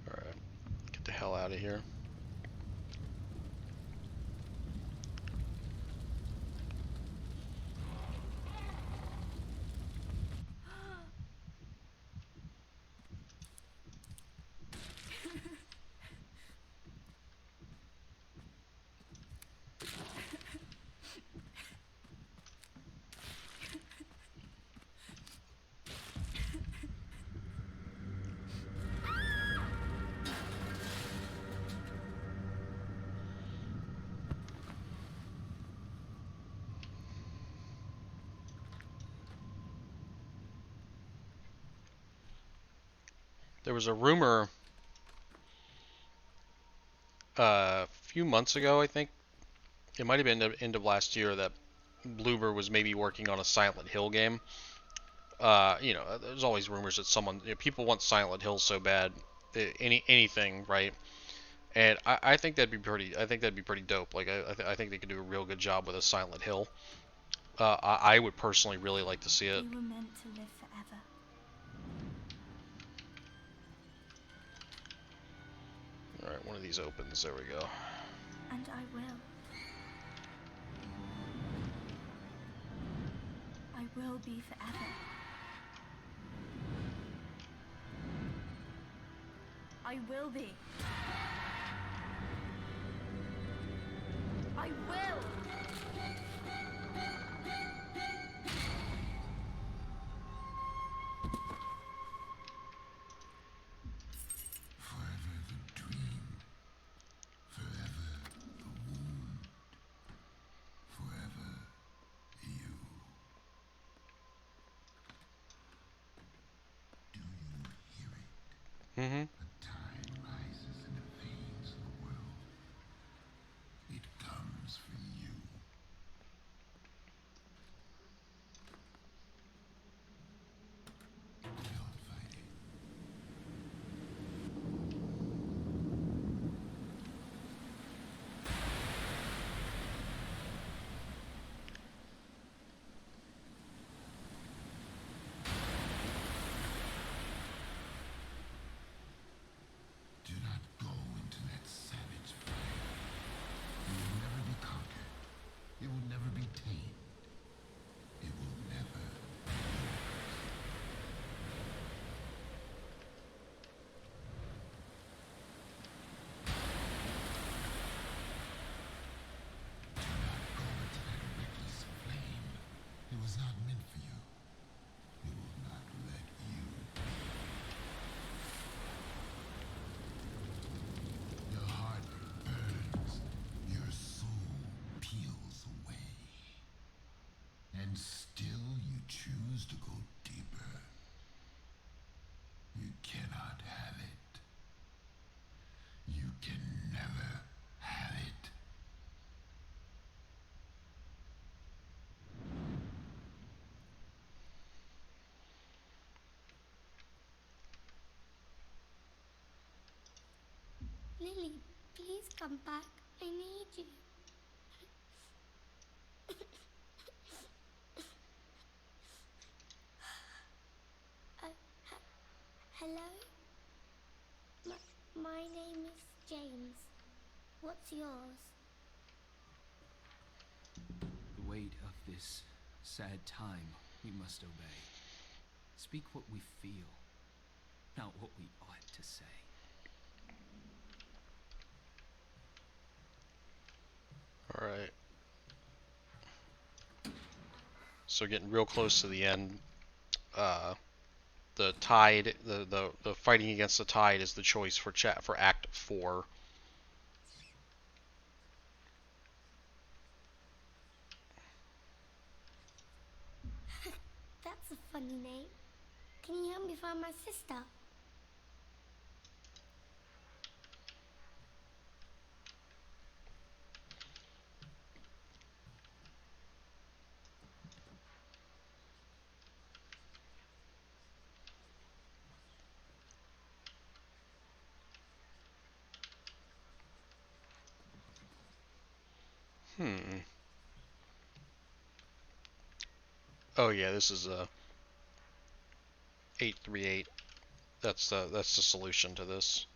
Alright. Get the hell out of here. There was a rumor a few months ago, I think. It might have been the end of last year that Bloober was maybe working on a Silent Hill game. There's always rumors that people want Silent Hill so bad, anything, right? And I think that'd be pretty. I think that'd be pretty dope. Like I think they could do a real good job with a Silent Hill. I would personally really like to see it. We were meant to live forever. All right, one of these opens. There we go. And I will. I will be forever. I will be. I will! Forever the dream, forever the wound, forever you. Do you hear it? Mm-hmm. The tide rises in the veins of the world. It comes for you. Don't fight it. Do not go into that savage fire. You will never be conquered. It will never be tamed. It will never be yours. Do not go into that reckless flame. It was not meant for you. It will not let you be. Your heart burns, your soul peels away. And still you choose to go deeper. You cannot have it. You can never have it. Lily, please come back. I need you. Hello? My name is James. What's yours? The weight of this sad time we must obey. Speak what we feel, not what we ought to say. All right. So getting real close to the end. the tide, the fighting against the tide is the choice for for Act 4. That's a funny name. Can you help me find my sister? Oh yeah, this is a 838. That's the solution to this.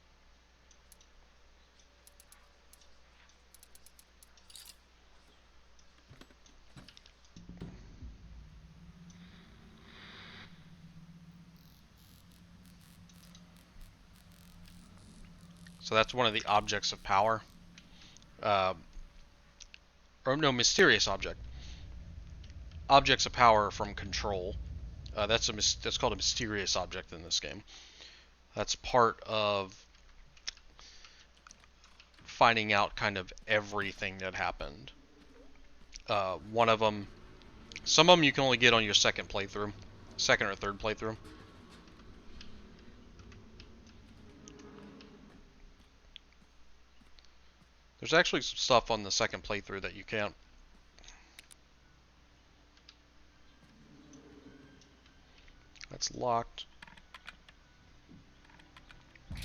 So that's one of the objects of power. Or no, mysterious object. Objects of power from control. That's called a mysterious object in this game. That's part of finding out kind of everything that happened. One of them, some of them you can only get on your second playthrough, second or third playthrough. There's actually some stuff on the second playthrough that you can't. That's locked. I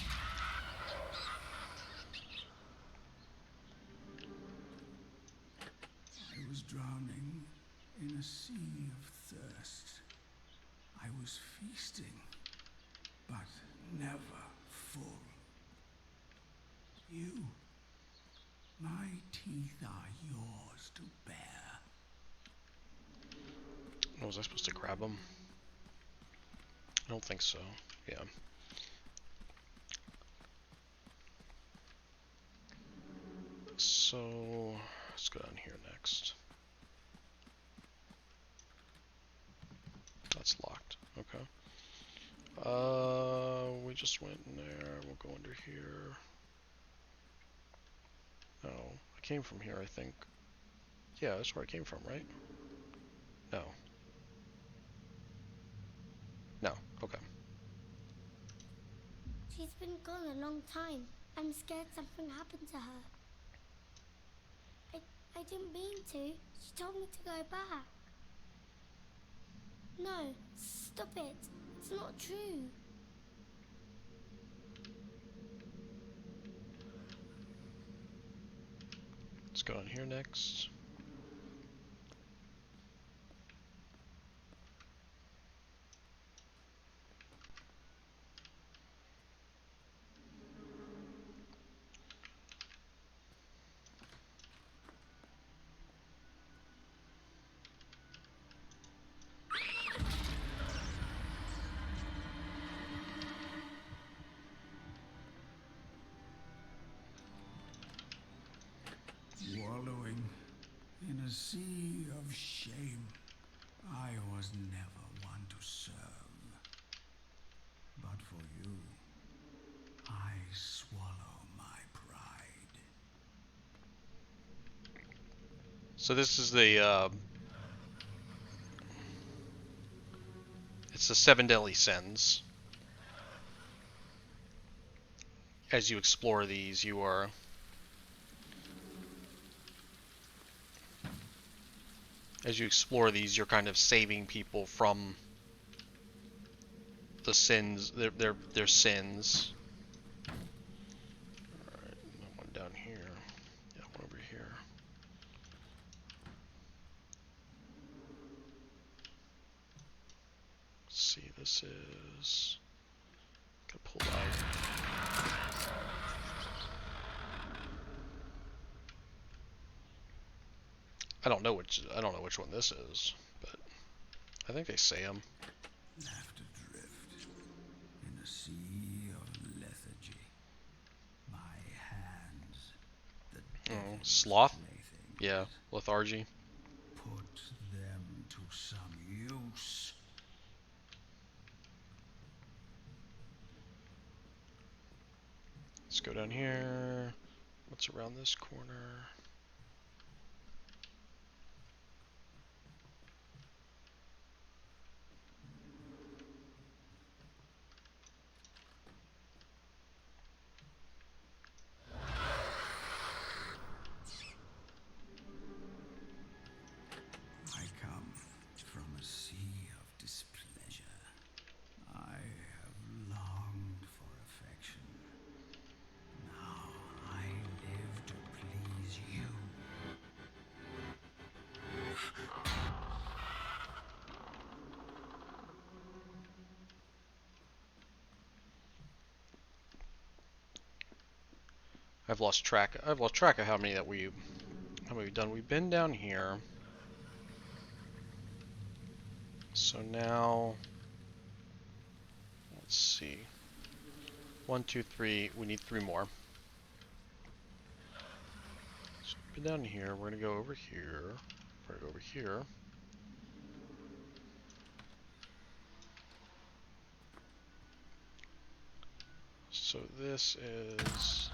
was drowning in a sea of thirst. I was feasting, but never full. You, my teeth are yours to bear. Oh, was I supposed to grab them? I don't think so. Yeah. So let's go down here next. That's locked. Okay. We just went in there. We'll go under here. No, I came from here, I think. Yeah, that's where I came from, right? No. No. Okay. She's been gone a long time. I'm scared something happened to her. I didn't mean to. She told me to go back. No, stop it. It's not true. Let's go in here next. Wallowing in a sea of shame. I was never one to serve. But for you, I swallow my pride. So this is the it's the 7 deadly sins. As you explore these, you are you're kind of saving people from the sins, their sins. Alright, one down here. Yeah, one over here. Let's see, this is... Gotta pull out. I don't know which one this is, but I think they say them. Left adrift in a sea of lethargy. My hands, the devil's Sloth? playthings, Yeah, lethargy. put them to some use. what's around this corner? I come from a sea of displeasure. I have longed for affection. Now I live to please you. I've lost track of how many we've done. We've been down here. So now let's see. 1, 2, 3. We need 3 more. So we've been down here. We're gonna go over here. We're gonna go over here. So this is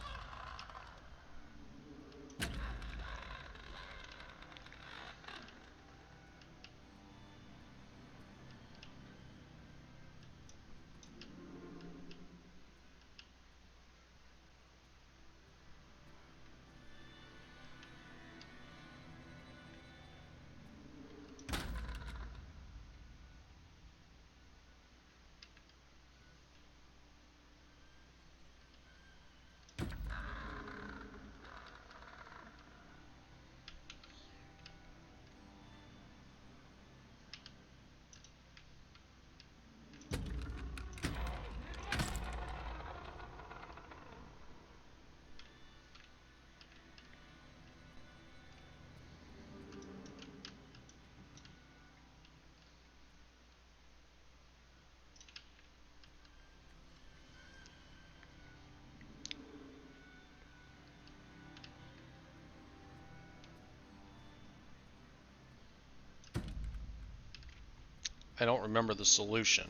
I don't remember the solution,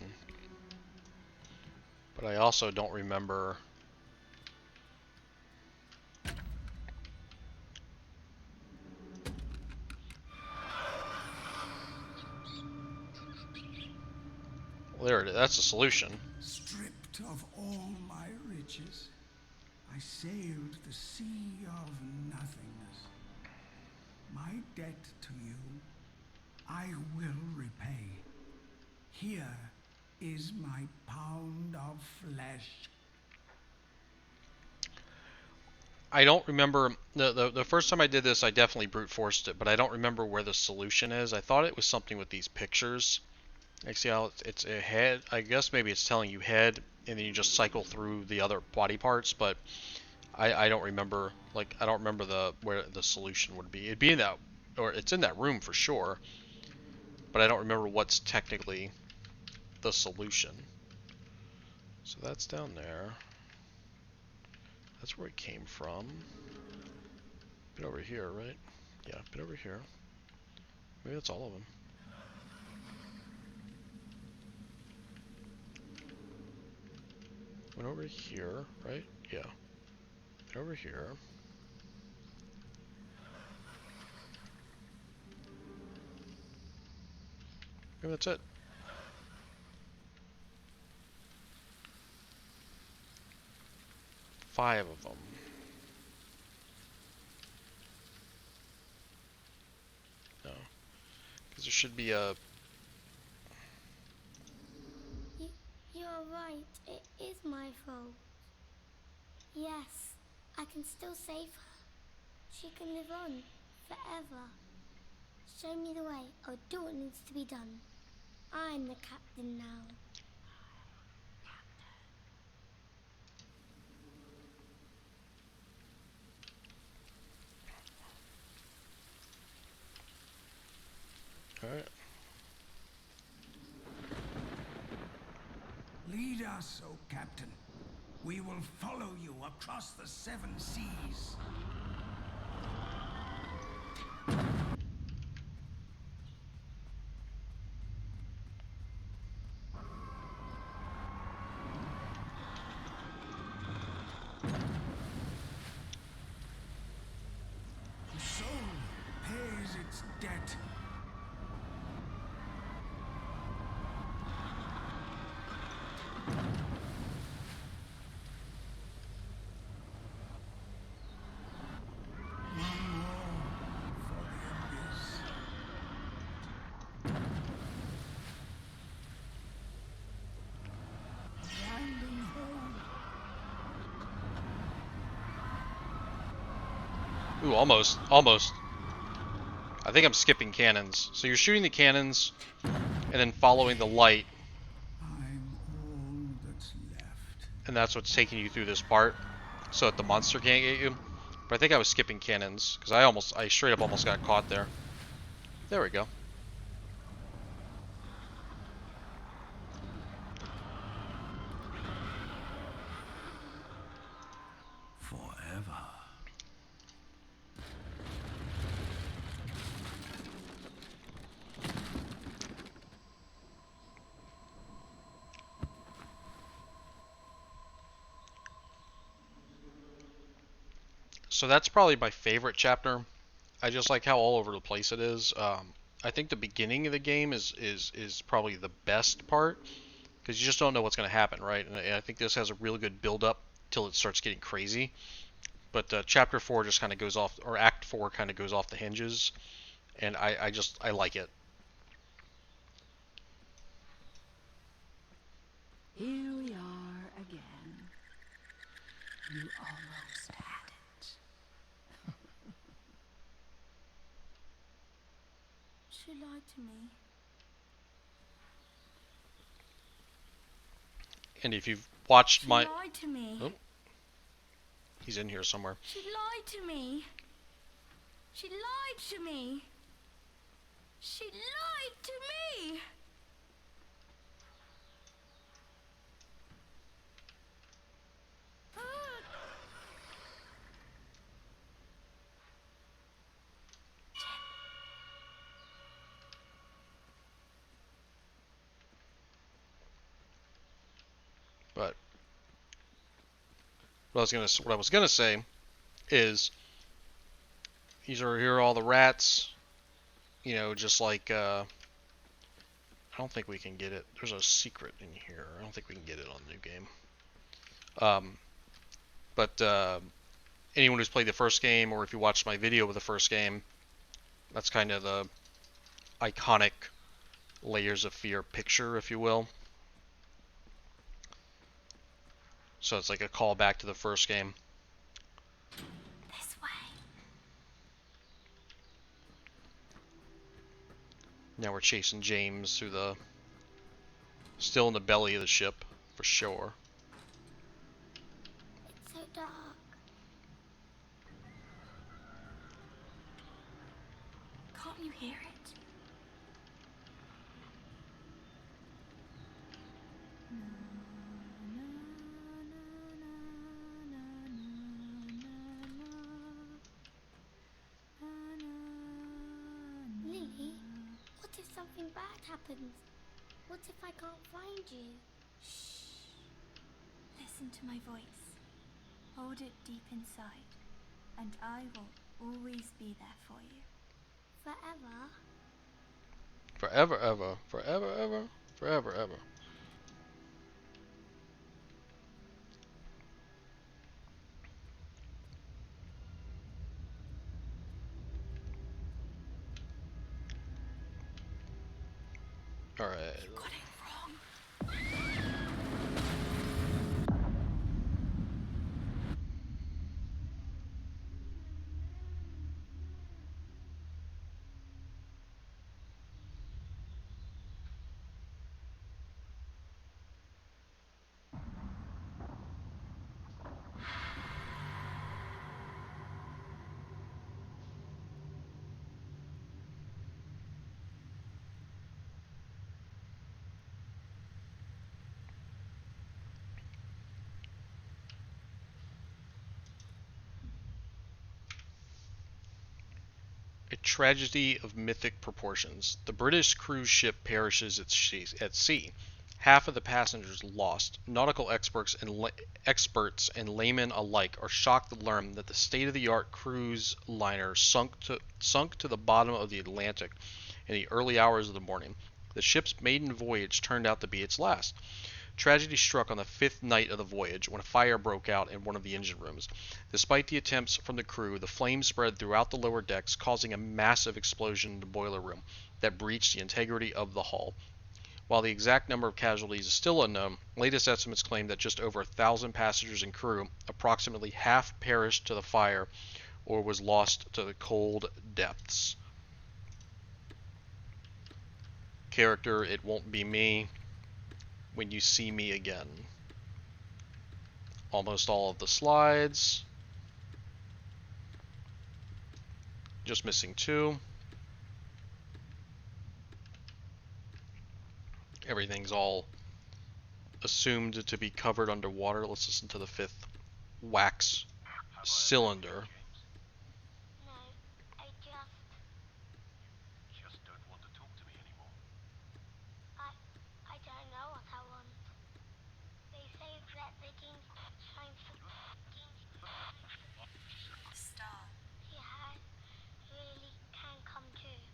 but I also don't remember there it is. That's the solution. Stripped of all my riches, I sailed the sea of nothingness. My debt to you, I will repay. Here is my pound of flesh. I don't remember the first time I did this. I definitely brute forced it, but I don't remember where the solution is. I thought it was something with these pictures. Like, see how it's a head. I guess maybe it's telling you head, and then you just cycle through the other body parts. But I don't remember. Like, I don't remember where the solution would be. It'd be in that, or it's in that room for sure. But I don't remember what's technically the solution. So that's down there. That's where it came from. Been over here, right? Yeah, been over here. Maybe that's all of them. Went over here, right? Yeah. Been over here. Maybe that's it. Five of them. No. Because there should be a... You're right. It is my fault. Yes, I can still save her. She can live on forever. Show me the way. I'll do what needs to be done. I'm the captain now. Alright. Lead us, O Captain. We will follow you across the 7 seas. Ooh, almost, almost. I think I'm skipping cannons. So you're shooting the cannons, and then following the light, I'm all that's left. and that's what's taking you through this part, so that the monster can't get you. But I think I was skipping cannons, because I straight up almost got caught there. There we go. Forever. So that's probably my favorite chapter. I just like how all over the place it is. I think the beginning of the game is probably the best part because you just don't know what's going to happen, right? And I think this has a really good build up till it starts getting crazy. But chapter 4 just kind of goes off, or act 4 kind of goes off the hinges, and I like it. Here we are again. You almost had it. She lied to me. And if you've watched She my, lied to me. oh, he's in here somewhere. She lied to me. She lied to me. She lied to me. But what I was gonna say is here are all the rats. You know, just like I don't think we can get it. There's a secret in here. I don't think we can get it on the new game. But anyone who's played the first game, or if you watched my video with the first game, that's kind of the iconic Layers of Fear picture, if you will. So it's like a callback to the first game. This way. Now we're chasing James through the... Still in the belly of the ship, for sure. It's so dark. Can't you hear it? Lily, what if something bad happens? What if I can't find you? Shh. Listen to my voice. Hold it deep inside, and I will always be there for you. Forever? Forever, ever. Forever, ever. Forever, ever. Alright. You got it wrong. A tragedy of mythic proportions. The British cruise ship perishes at sea. Half of the passengers lost. Nautical experts and laymen alike are shocked to learn that the state-of-the-art cruise liner sunk to the bottom of the Atlantic in the early hours of the morning. The ship's maiden voyage turned out to be its last. Tragedy struck on the 5th night of the voyage when a fire broke out in one of the engine rooms. Despite the attempts from the crew, the flames spread throughout the lower decks, causing a massive explosion in the boiler room that breached the integrity of the hull. While the exact number of casualties is still unknown, latest estimates claim that just over 1,000 passengers and crew, approximately half perished to the fire, or was lost to the cold depths. Character, it won't be me when you see me again. Almost all of the slides. Just missing 2. Everything's all assumed to be covered underwater. Let's listen to the 5th wax cylinder. No, I Just don't want to talk to me anymore. I don't know what I want. They say that the genes shine for Star. yeah, really can come true.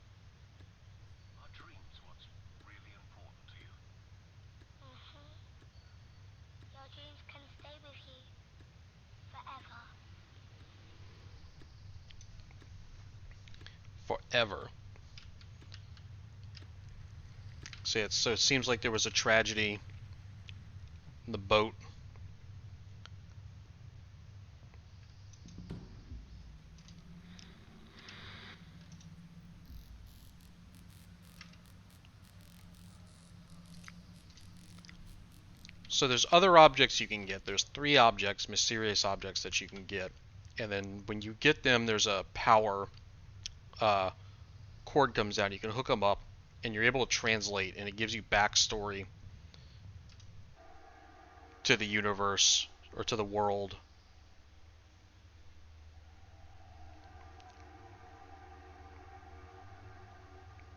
Are dreams what's really important to you? Mm-hmm. Your dreams can stay with you forever. Forever. So it seems like there was a tragedy in the boat. So there's other objects you can get. There's 3 objects, mysterious objects that you can get. And then when you get them, there's a power cord comes down. You can hook them up, and you're able to translate, and it gives you backstory to the universe or to the world.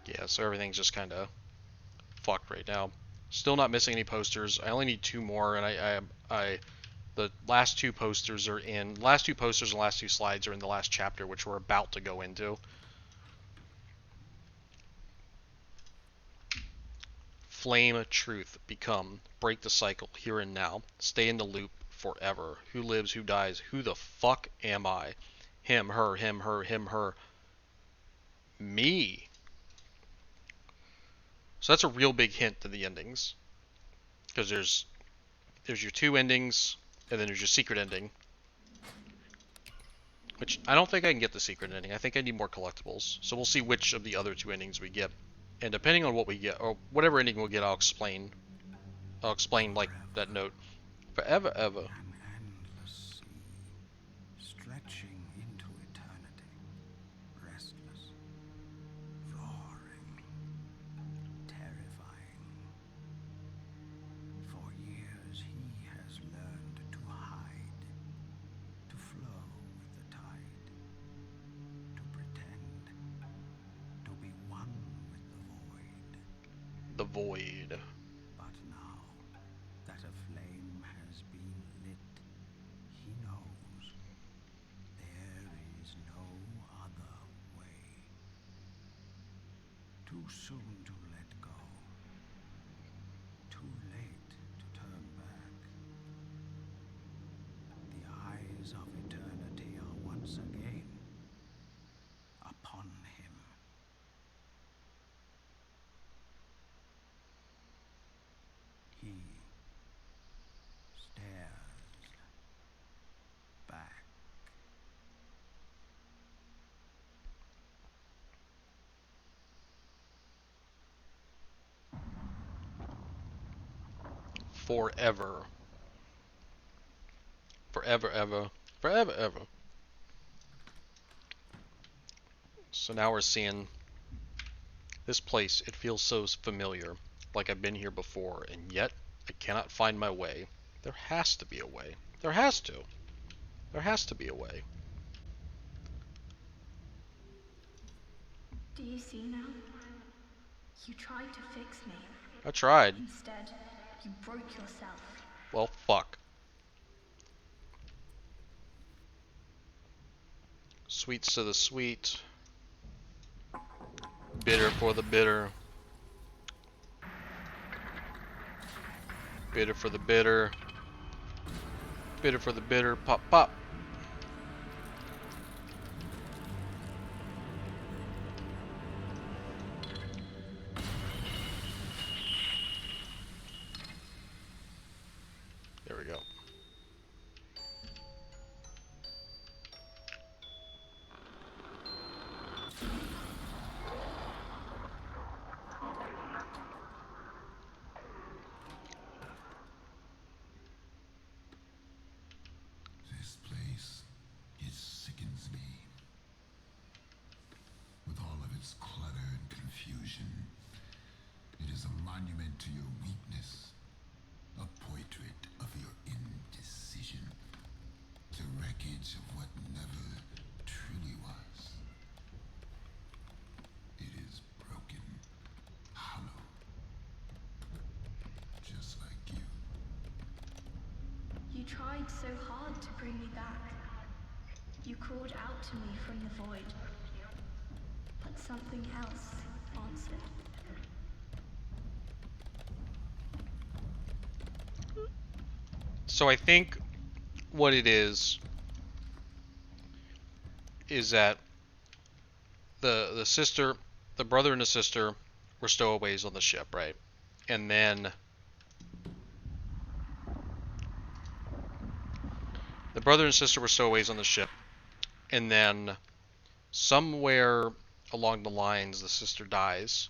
Yeah, so everything's just kind of fucked right now. Still not missing any posters. I only need 2 more, and I the last 2 posters are in. Last 2 posters and last 2 slides are in the last chapter, which we're about to go into. Flame truth, become, break the cycle, here and now, stay in the loop forever. Who lives, who dies, who the fuck am I? Him, her, him, her, him, her. Me. So that's a real big hint to the endings. Because there's your 2 endings, and then there's your secret ending. Which, I don't think I can get the secret ending. I think I need more collectibles. So we'll see which of the other 2 endings we get. And depending on what we get, or whatever ending we'll get, I'll explain. Like, that note. Forever, ever. An endless sea, stretching into eternity, restless, roaring, terrifying. For years he has learned to hide, to flow with the tide, to pretend, to be one with the void. The void. But now that a flame has been lit, he knows there is no other way. Too soon to let go, too late to turn back. The eyes of eternity are once again upon him. He stares back. Forever. Forever, ever. Forever, ever. So now we're seeing this place. It feels so familiar, like I've been here before, and yet I cannot find my way. There has to be a way. There has to. There has to be a way. Do you see now? You tried to fix me. I tried. Instead, you broke yourself. Well, fuck. Sweets to the sweet. Bitter for the bitter. Bitter for the bitter. Bitter for the bitter. Pop, pop. There we go. its clutter and confusion. It is a monument to your weakness, a portrait of your indecision, the wreckage of what never truly was. It is broken, hollow, just like you. You tried so hard to bring me back. You called out to me from the void. But something else answered. So I think what it is that the sister, the brother and the sister were stowaways on the ship, right? And then the brother and sister were stowaways on the ship, and then somewhere along the lines the sister dies,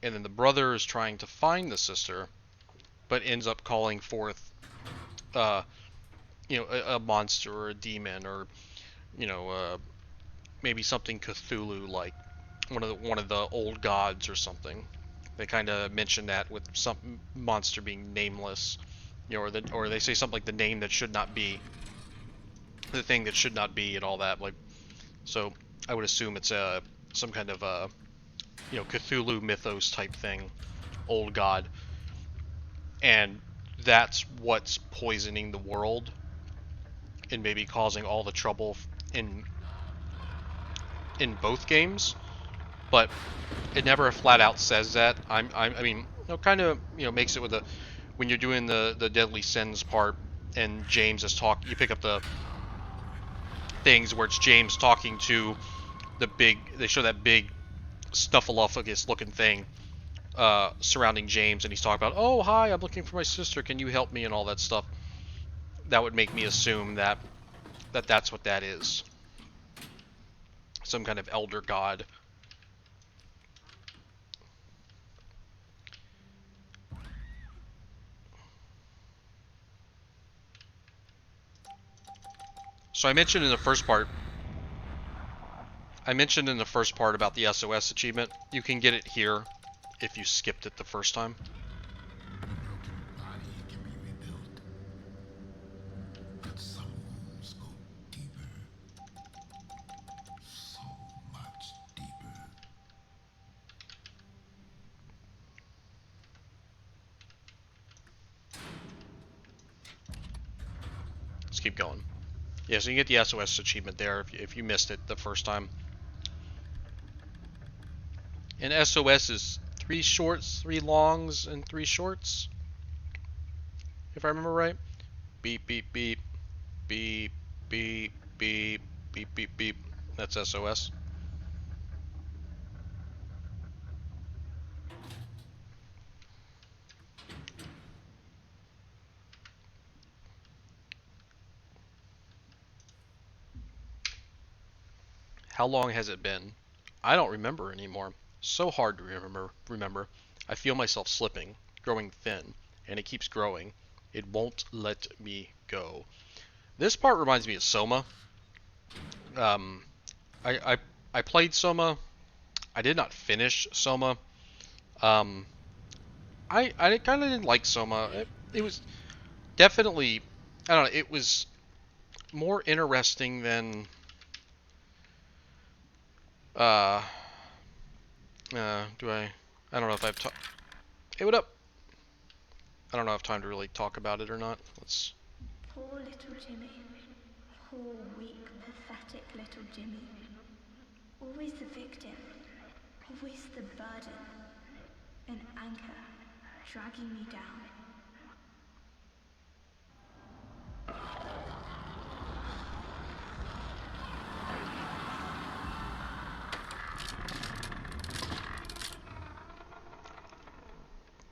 and then the brother is trying to find the sister, but ends up calling forth, a monster or a demon, or maybe something Cthulhu like, one of the old gods or something. They kind of mention that with some monster being nameless, or they say something like the name that should not be, the thing that should not be, and all that. Like, so I would assume it's some kind of Cthulhu mythos type thing, old god, and that's what's poisoning the world and maybe causing all the trouble in both games. But it never flat out says that. I mean, kind of, makes it with when you're doing the deadly sins part, and James is you pick up the things where it's James talking to they show that big Snuffleupagus looking thing surrounding James, and he's talking about, oh hi, I'm looking for my sister, can you help me, and all that stuff. That would make me assume that's what that is. Some kind of elder god. So I mentioned in the first part about the SOS achievement. You can get it here if you skipped it the first time. A broken body can be rebuilt, but some wounds go deeper, so much deeper. Let's keep going. Yeah, so you get the SOS achievement there if you missed it the first time. And SOS is 3 shorts, 3 longs, and 3 shorts, if I remember right. Beep, beep, beep. Beep, beep, beep, beep, beep, beep. That's SOS. How long has it been? I don't remember anymore. So hard to remember. I feel myself slipping, growing thin, and it keeps growing. It won't let me go. This part reminds me of Soma. Um, I played Soma. I did not finish Soma. Um, I kind of didn't like Soma. It was definitely, I don't know, it was more interesting than uh do I don't know if I have time. Hey, what up? I don't know if I have time to really talk about it or not. Let's. Poor little Jimmy. Poor, weak, pathetic little Jimmy. Always the victim. Always the burden. An anchor dragging me down.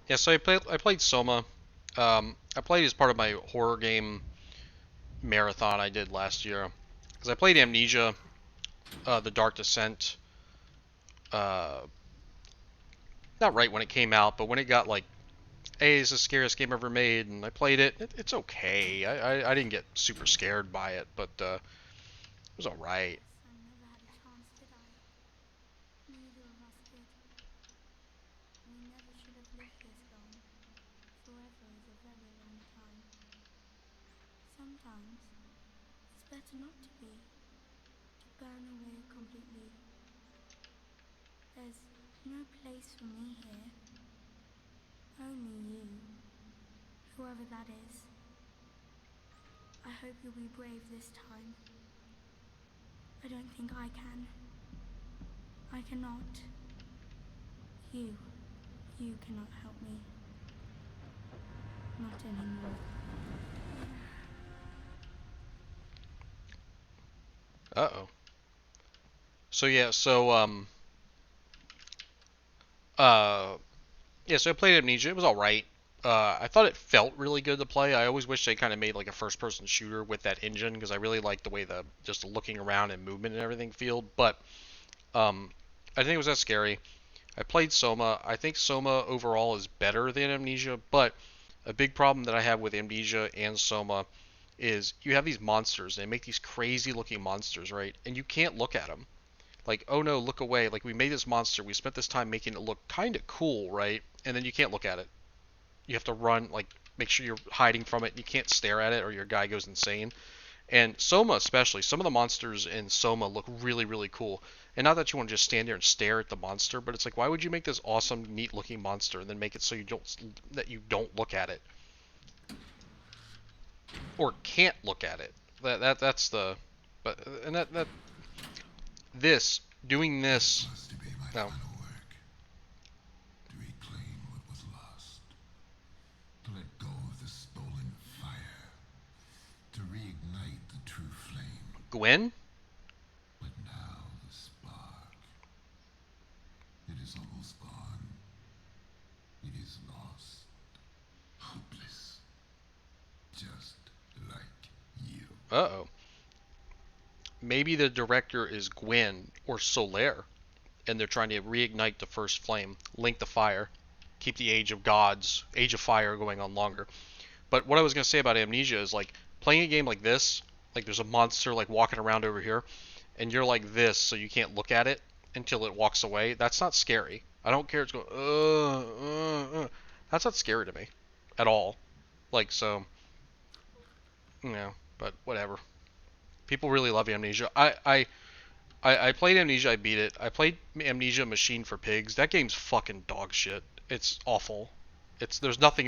Yeah, so I played Soma. I played as part of my horror game marathon I did last year. Because I played Amnesia, The Dark Descent, uh, not right when it came out, but when it got like, hey, it's the scariest game ever made, and I played it. It's okay. I didn't get super scared by it, but it was alright. I never had a chance, did I? Neither of No place for me here. Only you. Whoever that is. I hope you'll be brave this time. I don't think I can. I cannot. You cannot help me. Not anymore. Uh-oh. So yeah, yeah, so I played Amnesia. It was alright. I thought it felt really good to play. I always wish they kind of made like a first-person shooter with that engine because I really like the way the just looking around and movement and everything feel. But I think it was that scary. I played Soma. I think Soma overall is better than Amnesia, but a big problem that I have with Amnesia and Soma is you have these monsters. They make these crazy-looking monsters, right? And you can't look at them. Like, oh no, look away. Like, we made this monster. We spent this time making it look kind of cool, right? And then you can't look at it. You have to run, like, make sure you're hiding from it. You can't stare at it or your guy goes insane. And Soma especially, some of the monsters in Soma look really, really cool. And not that you want to just stand there and stare at the monster, but it's like, why would you make this awesome, neat-looking monster and then make it so you don't look at it or can't look at it? That's the, but and that this doing this. Must to be my No, final work. To reclaim what was lost. To let go of the stolen fire. To reignite the true flame. Gwen. But now the spark. It is almost gone. It is lost. Hopeless. Just like you. Uh-oh. Maybe the director is Gwen or Solaire, and they're trying to reignite the first flame, link the fire, keep the Age of Gods, Age of Fire going on longer. But what I was going to say about Amnesia is like playing a game like this, like there's a monster like walking around over here, and you're like this, so you can't look at it until it walks away. That's not scary. I don't care. It's going, That's not scary to me at all. Like, so, but whatever. People really love Amnesia. I played Amnesia. I beat it. I played Amnesia Machine for Pigs. That game's fucking dog shit. It's awful. There's nothing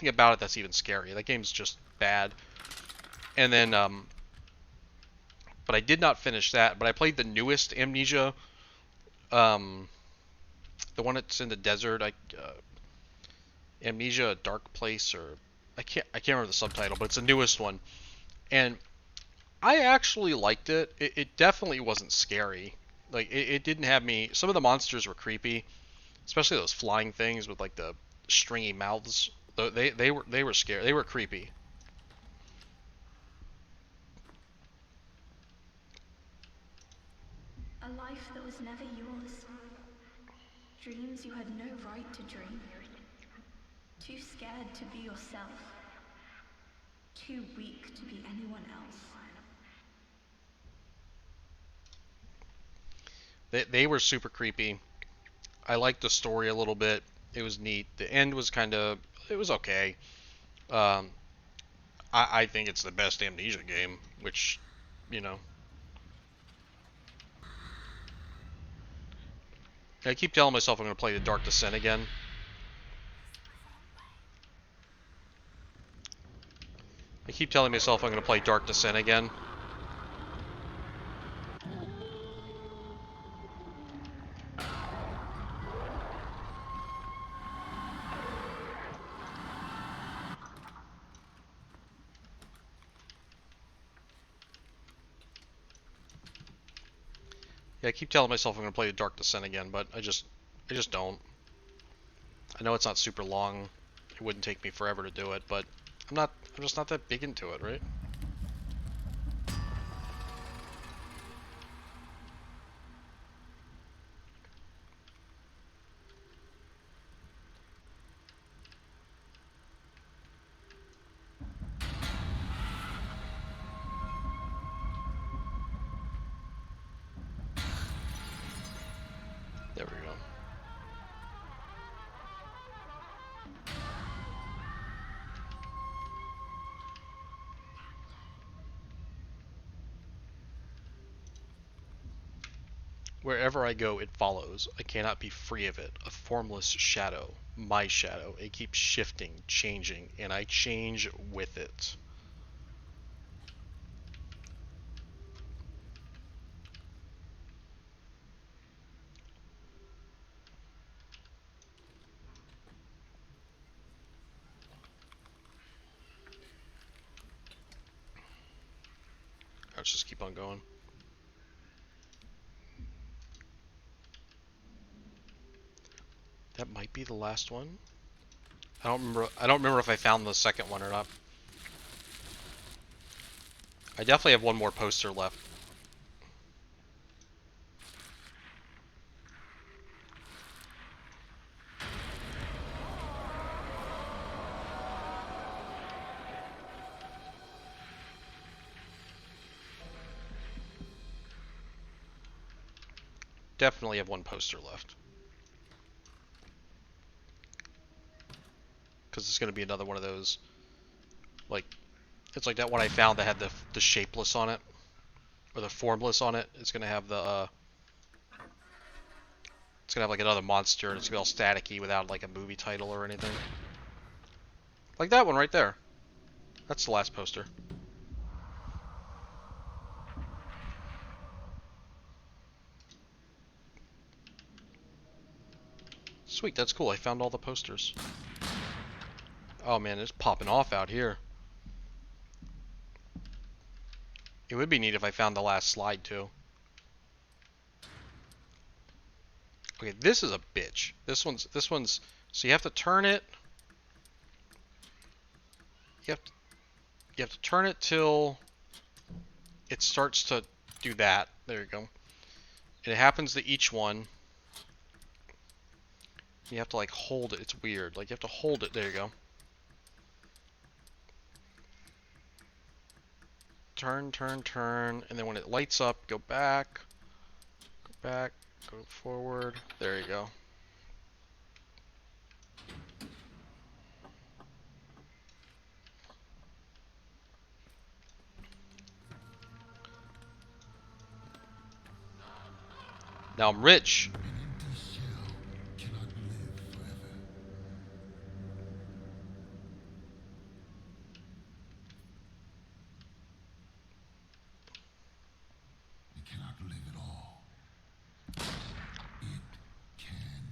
about it that's even scary. That game's just bad. And then but I did not finish that. But I played the newest Amnesia, um, the one that's in the desert. Amnesia: A Dark Place, or I can't remember the subtitle, but it's the newest one. And I actually liked it. It definitely wasn't scary. Like it didn't have me. Some of the monsters were creepy, especially those flying things with like the stringy mouths. They were scary. They were creepy. A life that was never yours. Dreams you had no right to dream. Too scared to be yourself. Too weak to be anyone else. They were super creepy. I liked the story a little bit. It was neat. The end was it was okay. Um, I think it's the best Amnesia game, which, you know. I keep telling myself I'm going to play the Dark Descent again. I keep telling myself I'm going to play Dark Descent again. Yeah, I keep telling myself I'm going to play the Dark Descent again, but I just don't. I know it's not super long. It wouldn't take me forever to do it, but I'm just not that big into it, right? There we go. Wherever I go, it follows. I cannot be free of it. A formless shadow. My shadow. It keeps shifting, changing, and I change with it. Let's just keep on going. That might be the last one. I don't remember if I found the second one or not. I definitely have one more poster left. Definitely have one poster left. Because it's going to be another one of those, like, it's like that one I found that had the shapeless on it, or the formless on it. It's going to have the, it's going to have like another monster, and it's going to be all staticky without like a movie title or anything. Like that one right there. That's the last poster. Sweet, that's cool. I found all the posters. Oh man, it's popping off out here. It would be neat if I found the last slide too. Okay, this is a bitch. This one's so you have to turn it. You have to turn it till it starts to do that. There you go. And it happens to each one. You have to like hold it. It's weird. Like you have to hold it. There you go. Turn, turn, turn, and then when it lights up, go back, go forward. There you go. Now I'm rich. An empty shell cannot live forever. It cannot live at all. It can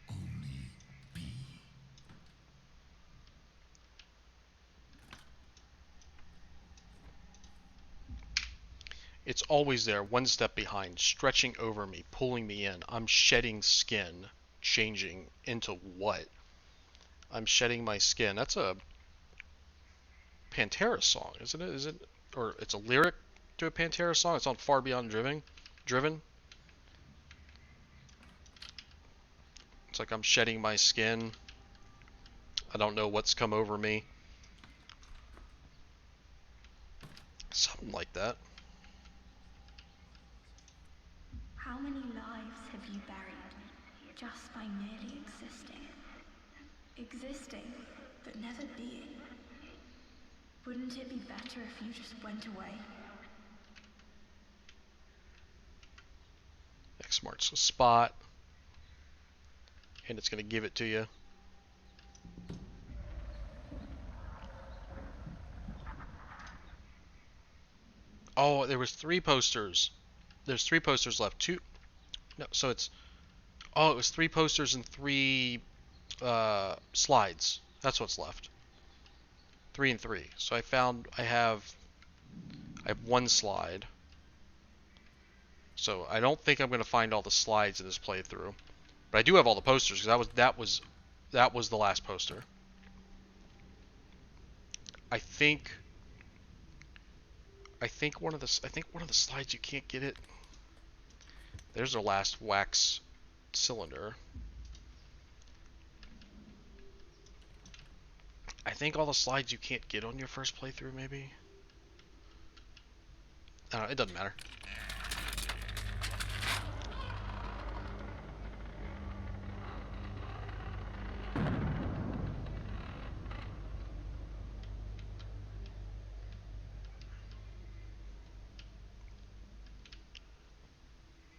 only be. It's always there, one step behind, stretching over me, pulling me in. I'm shedding skin, changing into what? I'm shedding my skin. That's a Pantera song, isn't it? Is it? Or it's a lyric to a Pantera song? It's on Far Beyond Driven. It's like I'm shedding my skin. I don't know what's come over me. Something like that. How many lives have you buried just by merely existing? Existing, but never being. Wouldn't it be better if you just went away? X marks the spot. And it's going to give it to you. Oh, there was 3 posters. There's 3 posters left. Two. No, so it's. Oh, it was 3 posters and 3 slides. That's what's left. 3 and 3. So I have 1 slide. So I don't think I'm going to find all the slides in this playthrough, but I do have all the posters because that was the last poster. I think one of the slides you can't get it. There's our last wax cylinder. I think all the slides you can't get on your first playthrough, maybe. I don't know, it doesn't matter.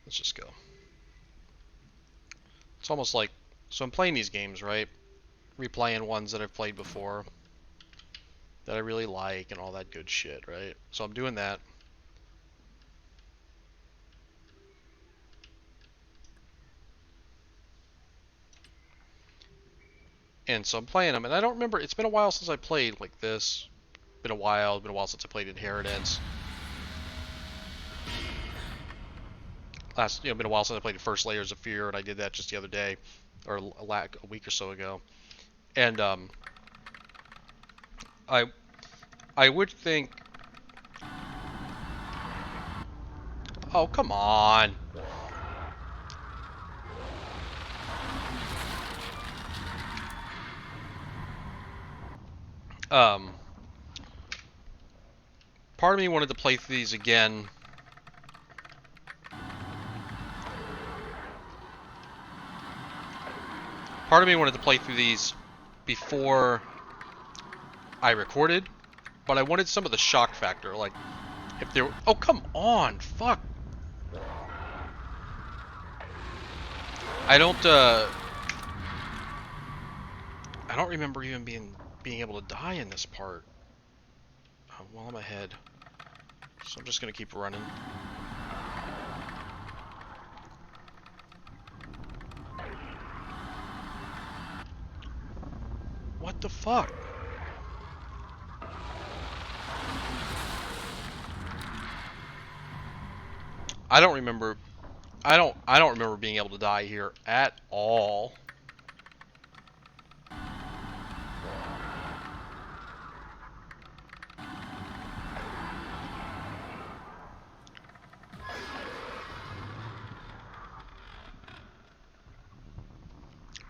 Let's just go. It's almost like, so I'm playing these games, right? Replaying ones that I've played before that I really like and all that good shit, right? So I'm doing that. And so I'm playing them, and I don't remember, it's been a while since I played like this. Been a while since I played Inheritance. Been a while since I played the first Layers of Fear, and I did that just the other day, or a week or so ago. And I I would think, oh come on, um, part of me wanted to play through these again. Part of me wanted to play through these before I recorded, but I wanted some of the shock factor, like if there. Oh come on, fuck. I don't. I don't remember even being able to die in this part. Well, I'm ahead, so I'm just gonna keep running. What the fuck? I don't remember. I don't remember being able to die here at all.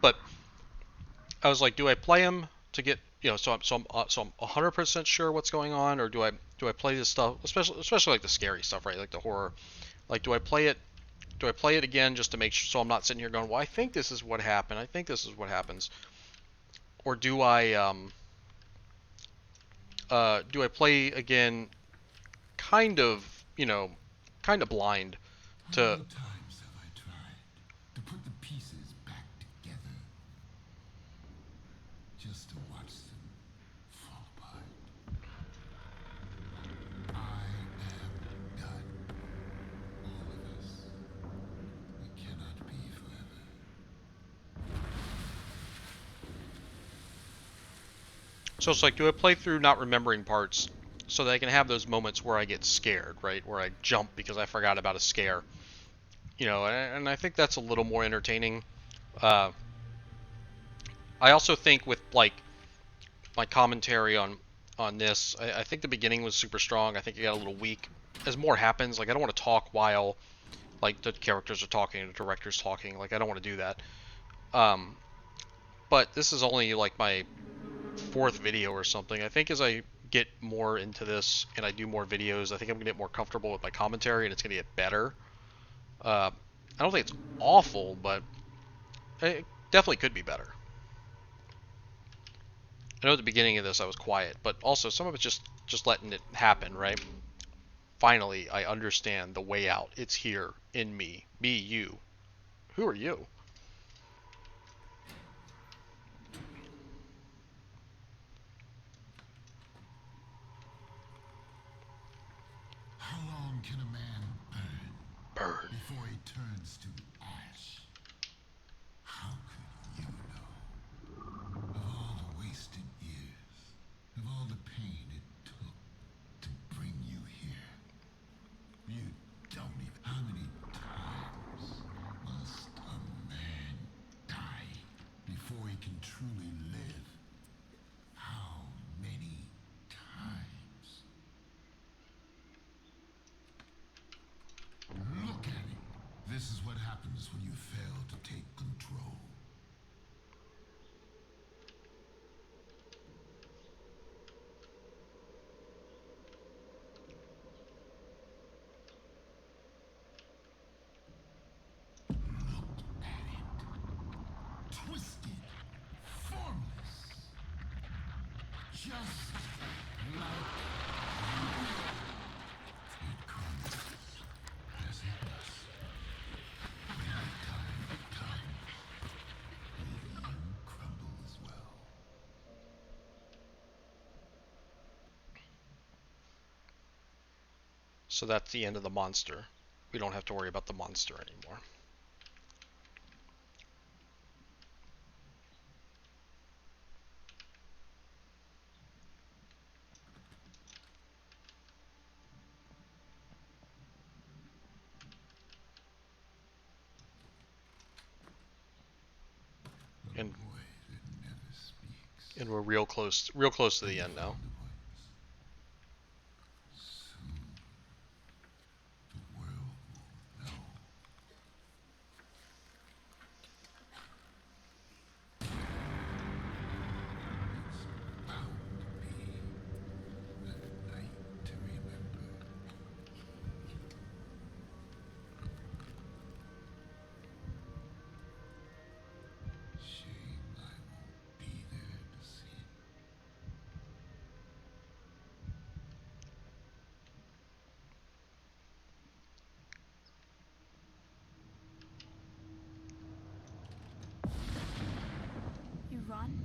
But I was like, do I play him to get, so I'm 100% sure what's going on, or do I play this stuff, especially like the scary stuff, right? Like the horror. Like, do I play it? Do I play it again just to make sure, so I'm not sitting here going, well, I think this is what happened. I think this is what happens. Or do I play again, kind of, kind of blind How to. many times have I tried to put the pieces back together just to watch them fall apart? I am done. All of us. We cannot be forever. So it's like, do I play through not remembering parts so that I can have those moments where I get scared, right? Where I jump because I forgot about a scare. And I think that's a little more entertaining. Uh, I also think with like my commentary on this, I think the beginning was super strong. I think it got a little weak as more happens. Like I don't want to talk while like the characters are talking, the director's talking. Like I don't want to do that. Um, but this is only like my fourth video or something. I think as I get more into this and I do more videos, I think I'm gonna get more comfortable with my commentary and it's gonna get better. I don't think it's awful, but it definitely could be better. I know at the beginning of this I was quiet, but also some of it's just letting it happen, right? Finally, I understand the way out. It's here in me. Me, you. Who are you? How long can a man burn Burn. before he turns to ash? How could you know? Of all the wasted years, of all the pain it took to bring you here, you don't even. How many times must a man die before he can truly live? How many times? Look at him. This is what happens when you fail to take control. Look at it. Twisted, formless. Just like it comes as it must. When the time comes. So that's the end of the monster. We don't have to worry about the monster anymore. And Boy that never speaks. and we're real close to the end now. Soon, the world will know. It's bound to be a night to remember. Shame I won't be there to see it. You run,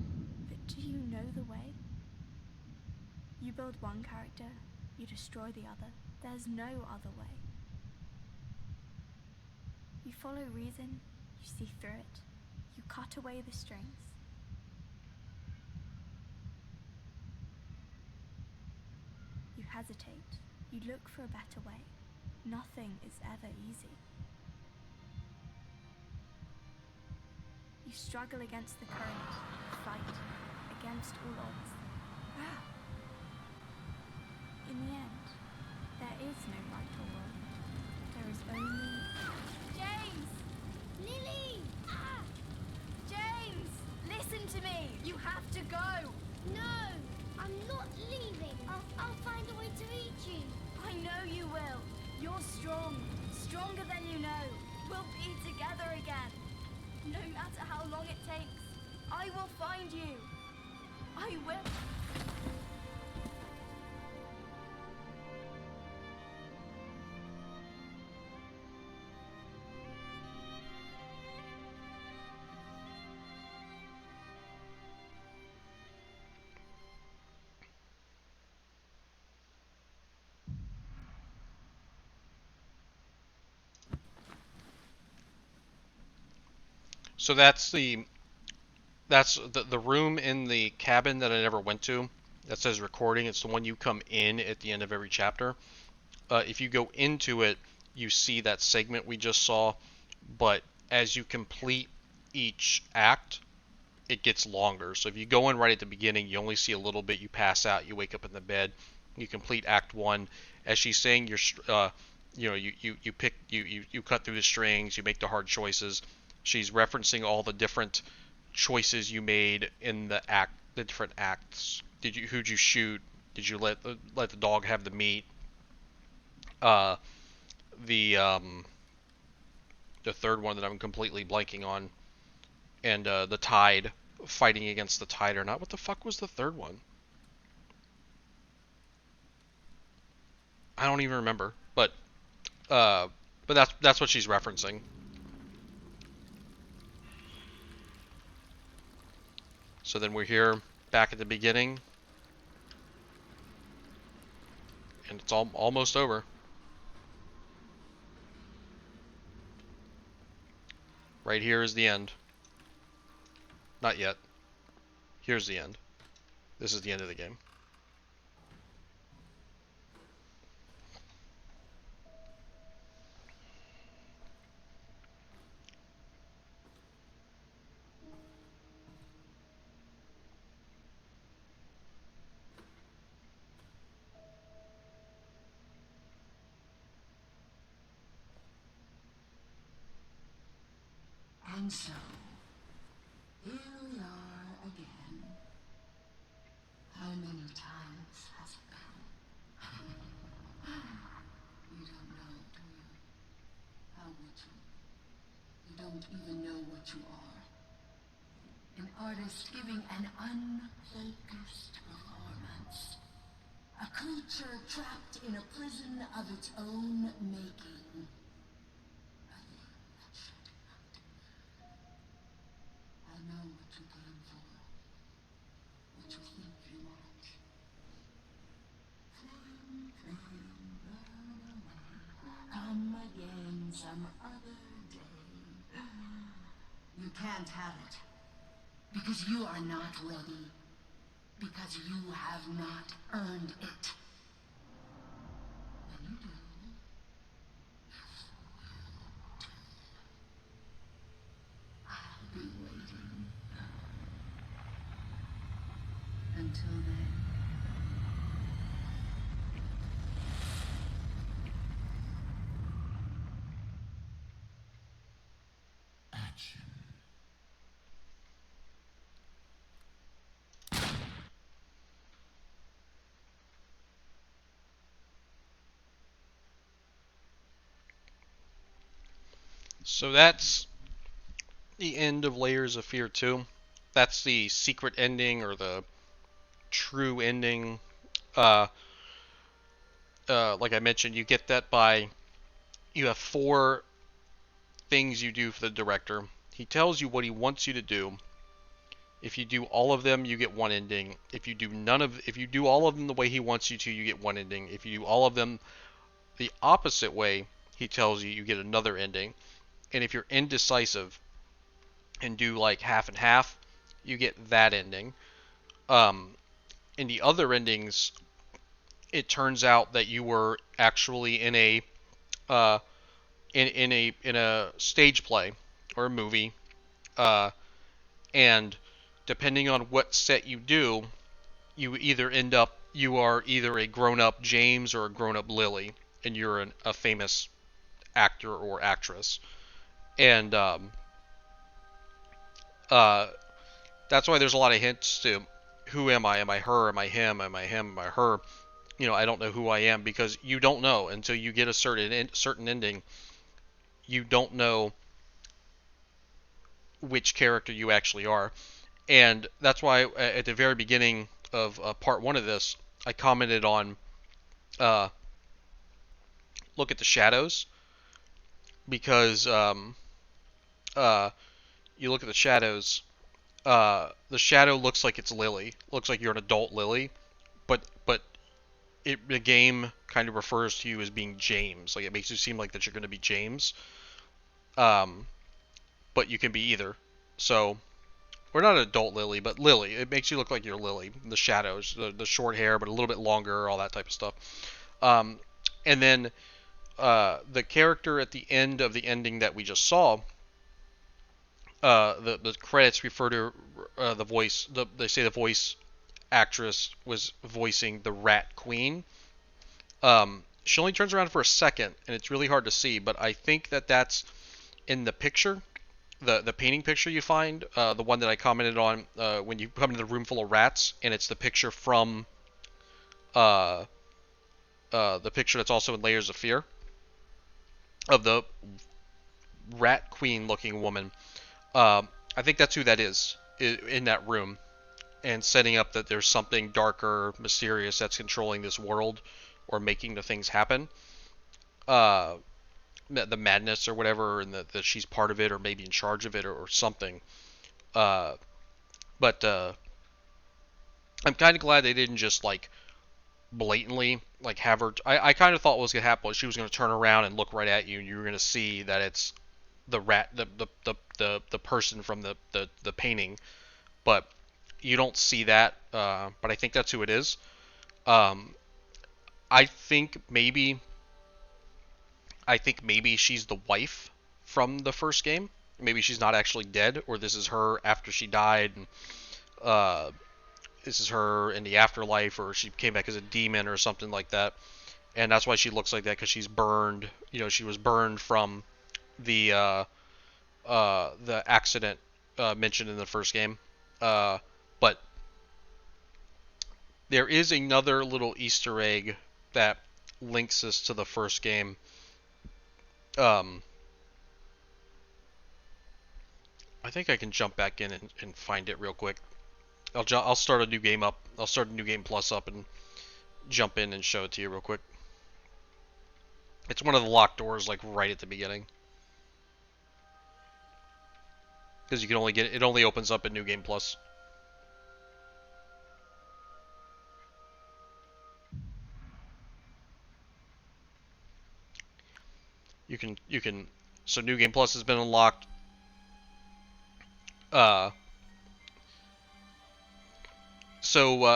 but do you know the way? You build one character, you destroy the other. There's no other way. You follow reason, you see through it. You cut away the strings. You hesitate. You look for a better way. Nothing is ever easy. You struggle against the current, fight against all odds. Ah. In the end, there is no right or wrong. There is only... James! Lily! Ah! James! Listen to me! You have to go! No! I'm not leaving. I'll find a way to reach you. I know you will. You're strong. Stronger than you know. We'll be together again. No matter how long it takes, I will find you. I will. So that's the room in the cabin that I never went to. That says recording. It's the one you come in at the end of every chapter. If you go into it, you see that segment we just saw, but as you complete each act, it gets longer. So if you go in right at the beginning, you only see a little bit. You pass out. You wake up in the bed. You complete Act 1. As she's saying, you pick you cut through the strings. You make the hard choices. She's referencing all the different choices you made in the different acts. Who'd you shoot? Did you let the dog have the meat? Uh, the third one that I'm completely blanking on, and the Tide, fighting against the Tide or not. What the fuck was the third one? I don't even remember. But that's what she's referencing. So then we're here back at the beginning, and it's almost over. Right here is the end. Not yet. Here's the end. This is the end of the game. And so, here we are again. How many times has it been? You don't know, do you? How would you? You don't even know what you are. An artist giving an unfocused performance. A creature trapped in a prison of its own making. A thing that should not. I know what you came for. What you think you want. Flame, flame, burn away. can't have it. Because you are not ready. Because you have not earned it. When you do, I'll be waiting. Until then. Action. So that's the end of Layers of Fear 2. That's the secret ending or the true ending. Uh, like I mentioned, you get that by you have 4 things you do for the director. He tells you what he wants you to do. If you do all of them, you get one ending. If you do all of them the way he wants you to, you get one ending. If you do all of them the opposite way he tells you, you get another ending. And if you're indecisive and do like half and half, you get that ending. In the other endings, it turns out that you were actually in a uh, in a stage play or a movie, uh, and depending on what set you do, you are either a grown up James or a grown up Lily, and you're a famous actor or actress, and uh, that's why there's a lot of hints to who am I? Am I her? Am I him? Am I him? Am I her? I don't know who I am because you don't know until you get a certain ending. You don't know which character you actually are, and that's why at the very beginning of part 1 of this, I commented on uh, look at the shadows because uh, you look at the shadows. The shadow looks like it's Lily. Looks like you're an adult Lily, but the game kind of refers to you as being James. Like it makes you seem like that you're going to be James. Um, but you can be either. So we're not an adult Lily, but Lily. It makes you look like you're Lily. The shadows, the short hair, but a little bit longer, all that type of stuff. And then the character at the end of the ending that we just saw, the credits refer to the voice. They say the voice actress was voicing the Rat Queen. She only turns around for a second, and it's really hard to see. But I think that that's in the picture, the painting picture you find, the one that I commented on when you come into the room full of rats, and it's the picture from uh, the picture that's also in Layers of Fear of the Rat Queen looking woman. I think that's who that is in that room, and setting up that there's something darker, mysterious that's controlling this world or making the things happen. Uh, the madness or whatever, and that she's part of it or maybe in charge of it or something. Uh, but I'm kind of glad they didn't just like blatantly like have her. I kind of thought what was gonna happen was she was gonna turn around and look right at you, and you were gonna see that it's the rat, the person from the painting, but you don't see that. But I think that's who it is. Um, I think maybe she's the wife from the first game. Maybe she's not actually dead, or this is her after she died, and this is her in the afterlife, or she came back as a demon or something like that. And that's why she looks like that, because she's burned. She was burned from the accident mentioned in the first game. But there is another little Easter egg that links us to the first game. I think I can jump back in and find it real quick. I'll start a new game up. I'll start a new game plus up and jump in and show it to you real quick. It's one of the locked doors, like right at the beginning, because you can only it only opens up in New Game Plus. You can so New Game Plus has been unlocked. Uh,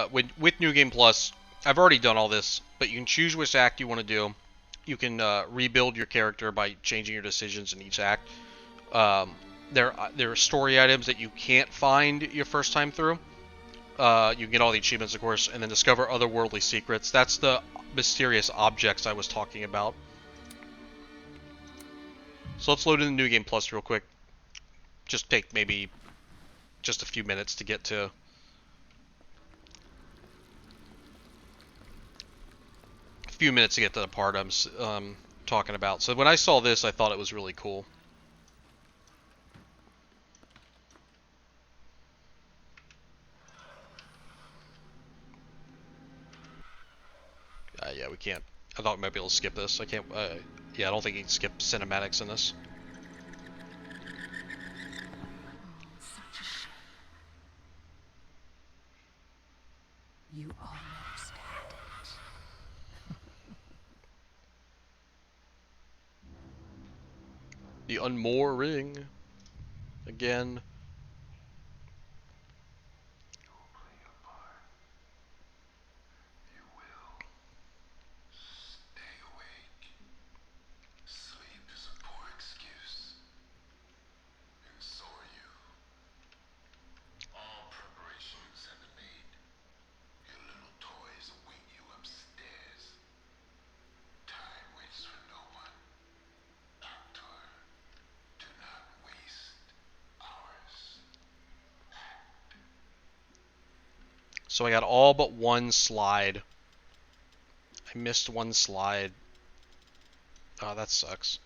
with New Game Plus, I've already done all this, but you can choose which act you want to do. You can rebuild your character by changing your decisions in each act. Um, there are story items that you can't find your first time through. You can get all the achievements, of course, and then discover otherworldly secrets. That's the mysterious objects I was talking about. So let's load in the New Game Plus real quick. Just take maybe just a few minutes to get to. A few minutes to get to the part I'm talking about. So when I saw this, I thought it was really cool. Yeah, we can't. I thought we might be able to skip this. I can't. Yeah, I don't think you can skip cinematics in this. Such a shame. You almost had it. The unmooring again. You will play your part. You will stay awake. Sleep is a poor excuse. And so are you. All preparations have been made. Your little toys await you upstairs. Time waits for no one. Actor, do not waste hours. So I got all but one slide. I missed one slide. Oh, that sucks.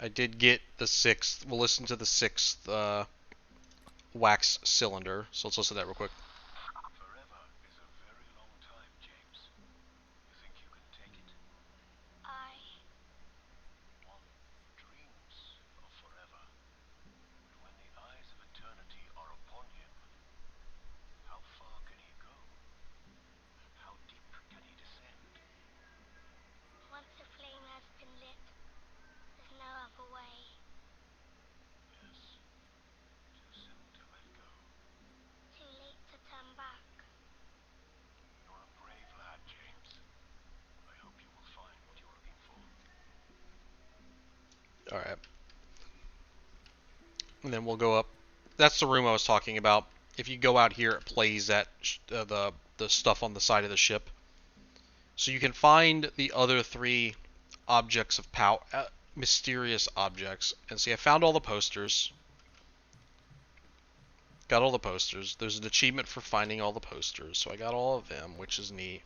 I did get the sixth. We'll listen to the sixth wax cylinder. So let's listen to that real quick. Forever is a very long time, James. You think you can take it? One dreams of forever. But when the eyes of eternity are upon him, how far can he go? How deep can he descend? Once the flame has been lit, there's no other way. Yes. Too soon to let go. Too late to turn back. You're a brave lad, James. I hope you will find what you're looking for. Alright. And then we'll go up. That's the room I was talking about. If you go out here, it plays that the stuff on the side of the ship. So you can find the other three objects of power, mysterious objects. And see, I found all the posters. Got all the posters. There's an achievement for finding all the posters, so I got all of them, which is neat.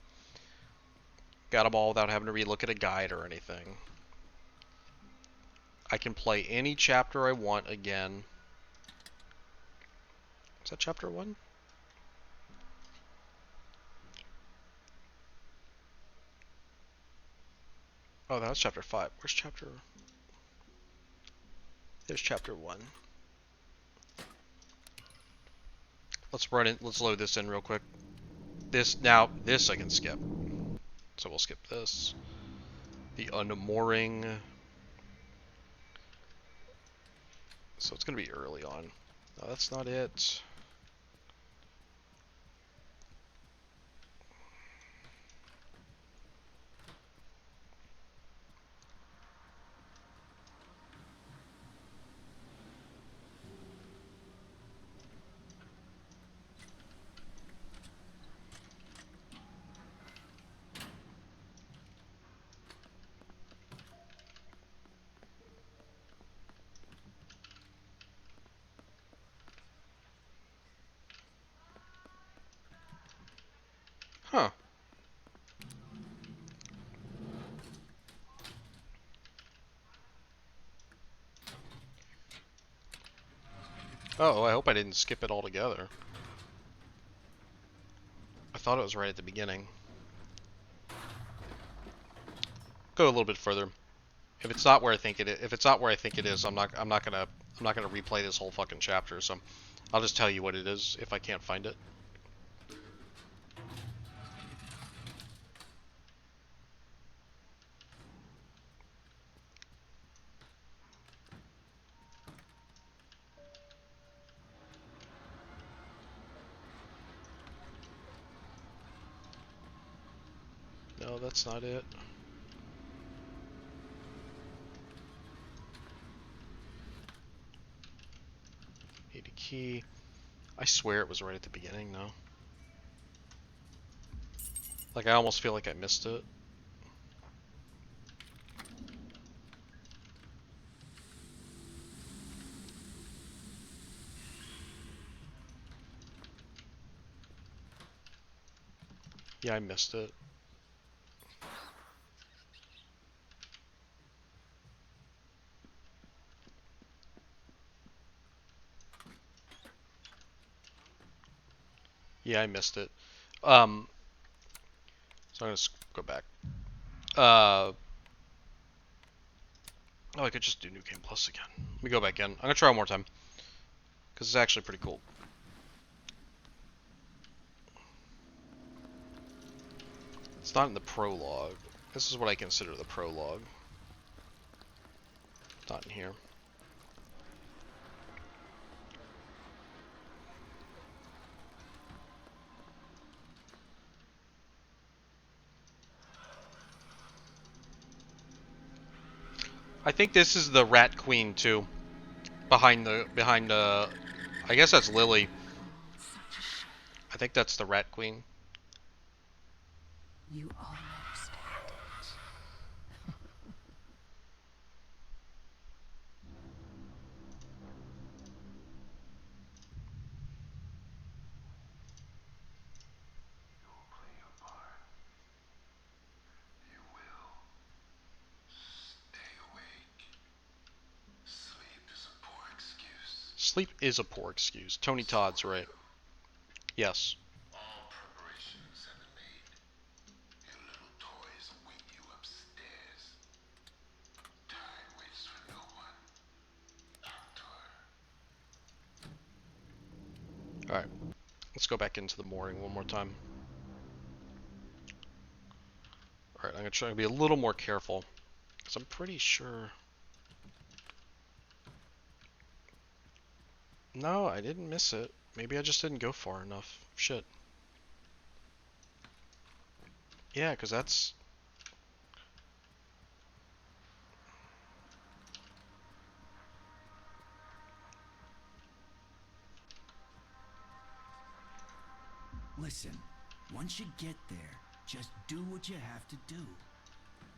Got them all without having to relook at a guide or anything. I can play any chapter I want again. Is that chapter 1? Oh, that was chapter 5. Where's chapter... There's chapter 1. Let's load this in real quick. This I can skip. So we'll skip this. The unmooring. So it's gonna be early on. No, that's not it. Huh. Oh, I hope I didn't skip it altogether. I thought it was right at the beginning. Go a little bit further. If it's not where I think it is, I'm not gonna replay this whole fucking chapter. So I'll just tell you what it is if I can't find it. that's not it. Need a key. I swear it was right at the beginning, though. Like, I almost feel like I missed it. Yeah, I missed it. Yeah, I missed it. So I'm gonna go back. Oh, I could just do New Game Plus again. Let me go back in. I'm gonna try one more time. Because it's actually pretty cool. It's not in the prologue. This is what I consider the prologue. It's not in here. I think this is the Rat Queen too. Behind I guess that's Lily. I think that's the Rat Queen. You almost had it. You will play your part. You will stay awake. Sleep is a poor excuse. Sleep is a poor excuse. Tony Todd's right. Yes. All preparations have been made. Your little toys await you upstairs. Time waits for no one. Doctor. Alright. Let's go back into the mooring one more time. Alright, I'm gonna try to be a little more careful. Because I'm pretty sure... No, I didn't miss it. Maybe I just didn't go far enough. Shit. Yeah, because that's... Listen, once you get there, just do what you have to do.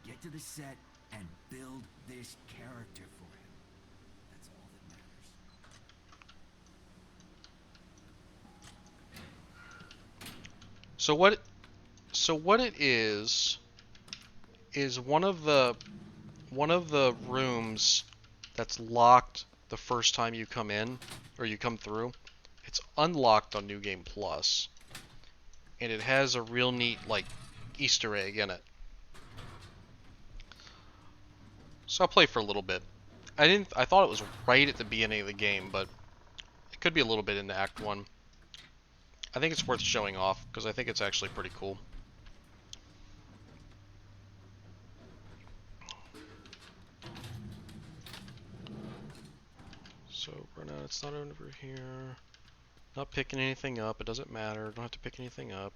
Get to the set and build this character for him. That's all that matters. So what it is one of the rooms that's locked the first time you come in or you come through. It's unlocked on New Game Plus. And it has a real neat like Easter egg in it. So I'll play for a little bit. I thought it was right at the beginning of the game, but it could be a little bit into Act 1. I think it's worth showing off because I think it's actually pretty cool. So right now it's not over here. Not picking anything up. It doesn't matter. Don't have to pick anything up.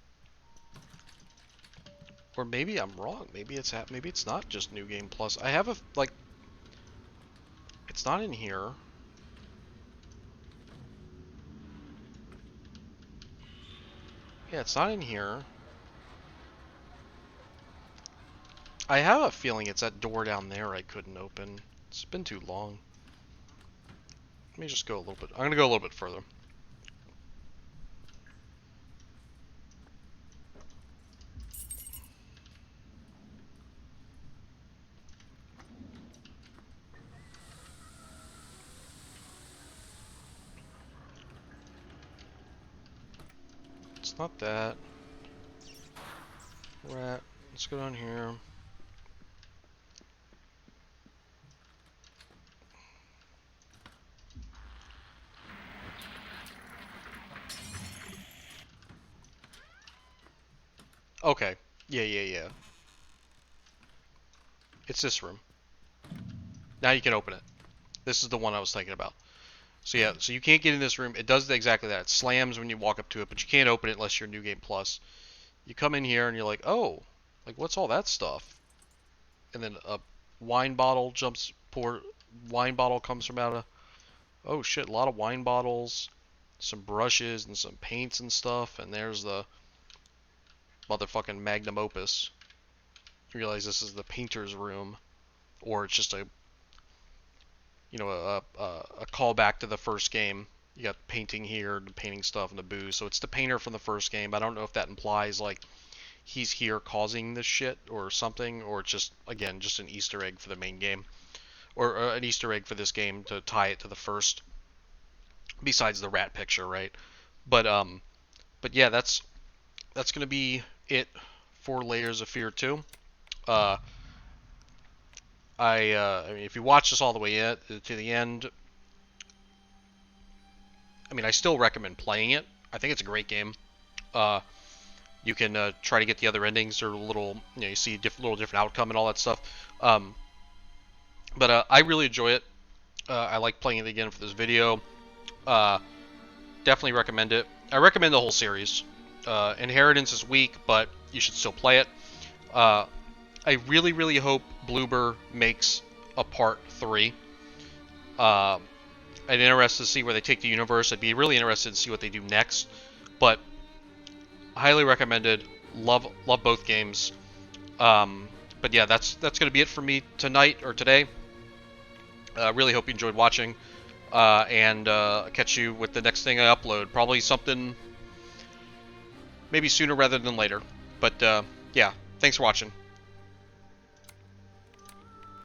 Or maybe I'm wrong. Maybe it's not just New Game Plus. I have a like. It's not in here. Yeah, it's not in here. I have a feeling it's that door down there I couldn't open. It's been too long. Let me just go a little bit. I'm gonna go a little bit further. It's not that. Rat. Let's go down here. Okay. Yeah. It's this room. Now you can open it. This is the one I was thinking about. So yeah, so you can't get in this room. It does exactly that. It slams when you walk up to it, but you can't open it unless you're New Game Plus. You come in here and you're like, oh, Like, what's all that stuff? And then a wine bottle wine bottle comes from out of, oh shit, a lot of wine bottles, some brushes and some paints and stuff, and there's the motherfucking magnum opus. You realize this is the painter's room, or it's just a, you know, a callback to the first game. You got painting here, the painting stuff, and the booze. So it's the painter from the first game. I don't know if that implies like he's here causing this shit or something, or it's just, again, just an Easter egg for the main game, or an Easter egg for this game to tie it to the first. Besides the rat picture, right? But yeah, that's gonna be it for Layers of Fear 2. Uh, I mean, if you watch this all the way to the end, I mean, I still recommend playing it. I think it's a great game. You can try to get the other endings or you see a little different outcome and all that stuff. But I really enjoy it. I like playing it again for this video. Definitely recommend it. I recommend the whole series. Inheritance is weak, but you should still play it. I really, really hope Bloober makes a part 3. I'm interested to see where they take the universe. I'd be really interested to see what they do next. But highly recommended. Love both games. But yeah, that's gonna be it for me tonight or today. Really hope you enjoyed watching. And catch you with the next thing I upload. Probably something maybe sooner rather than later. But yeah, thanks for watching.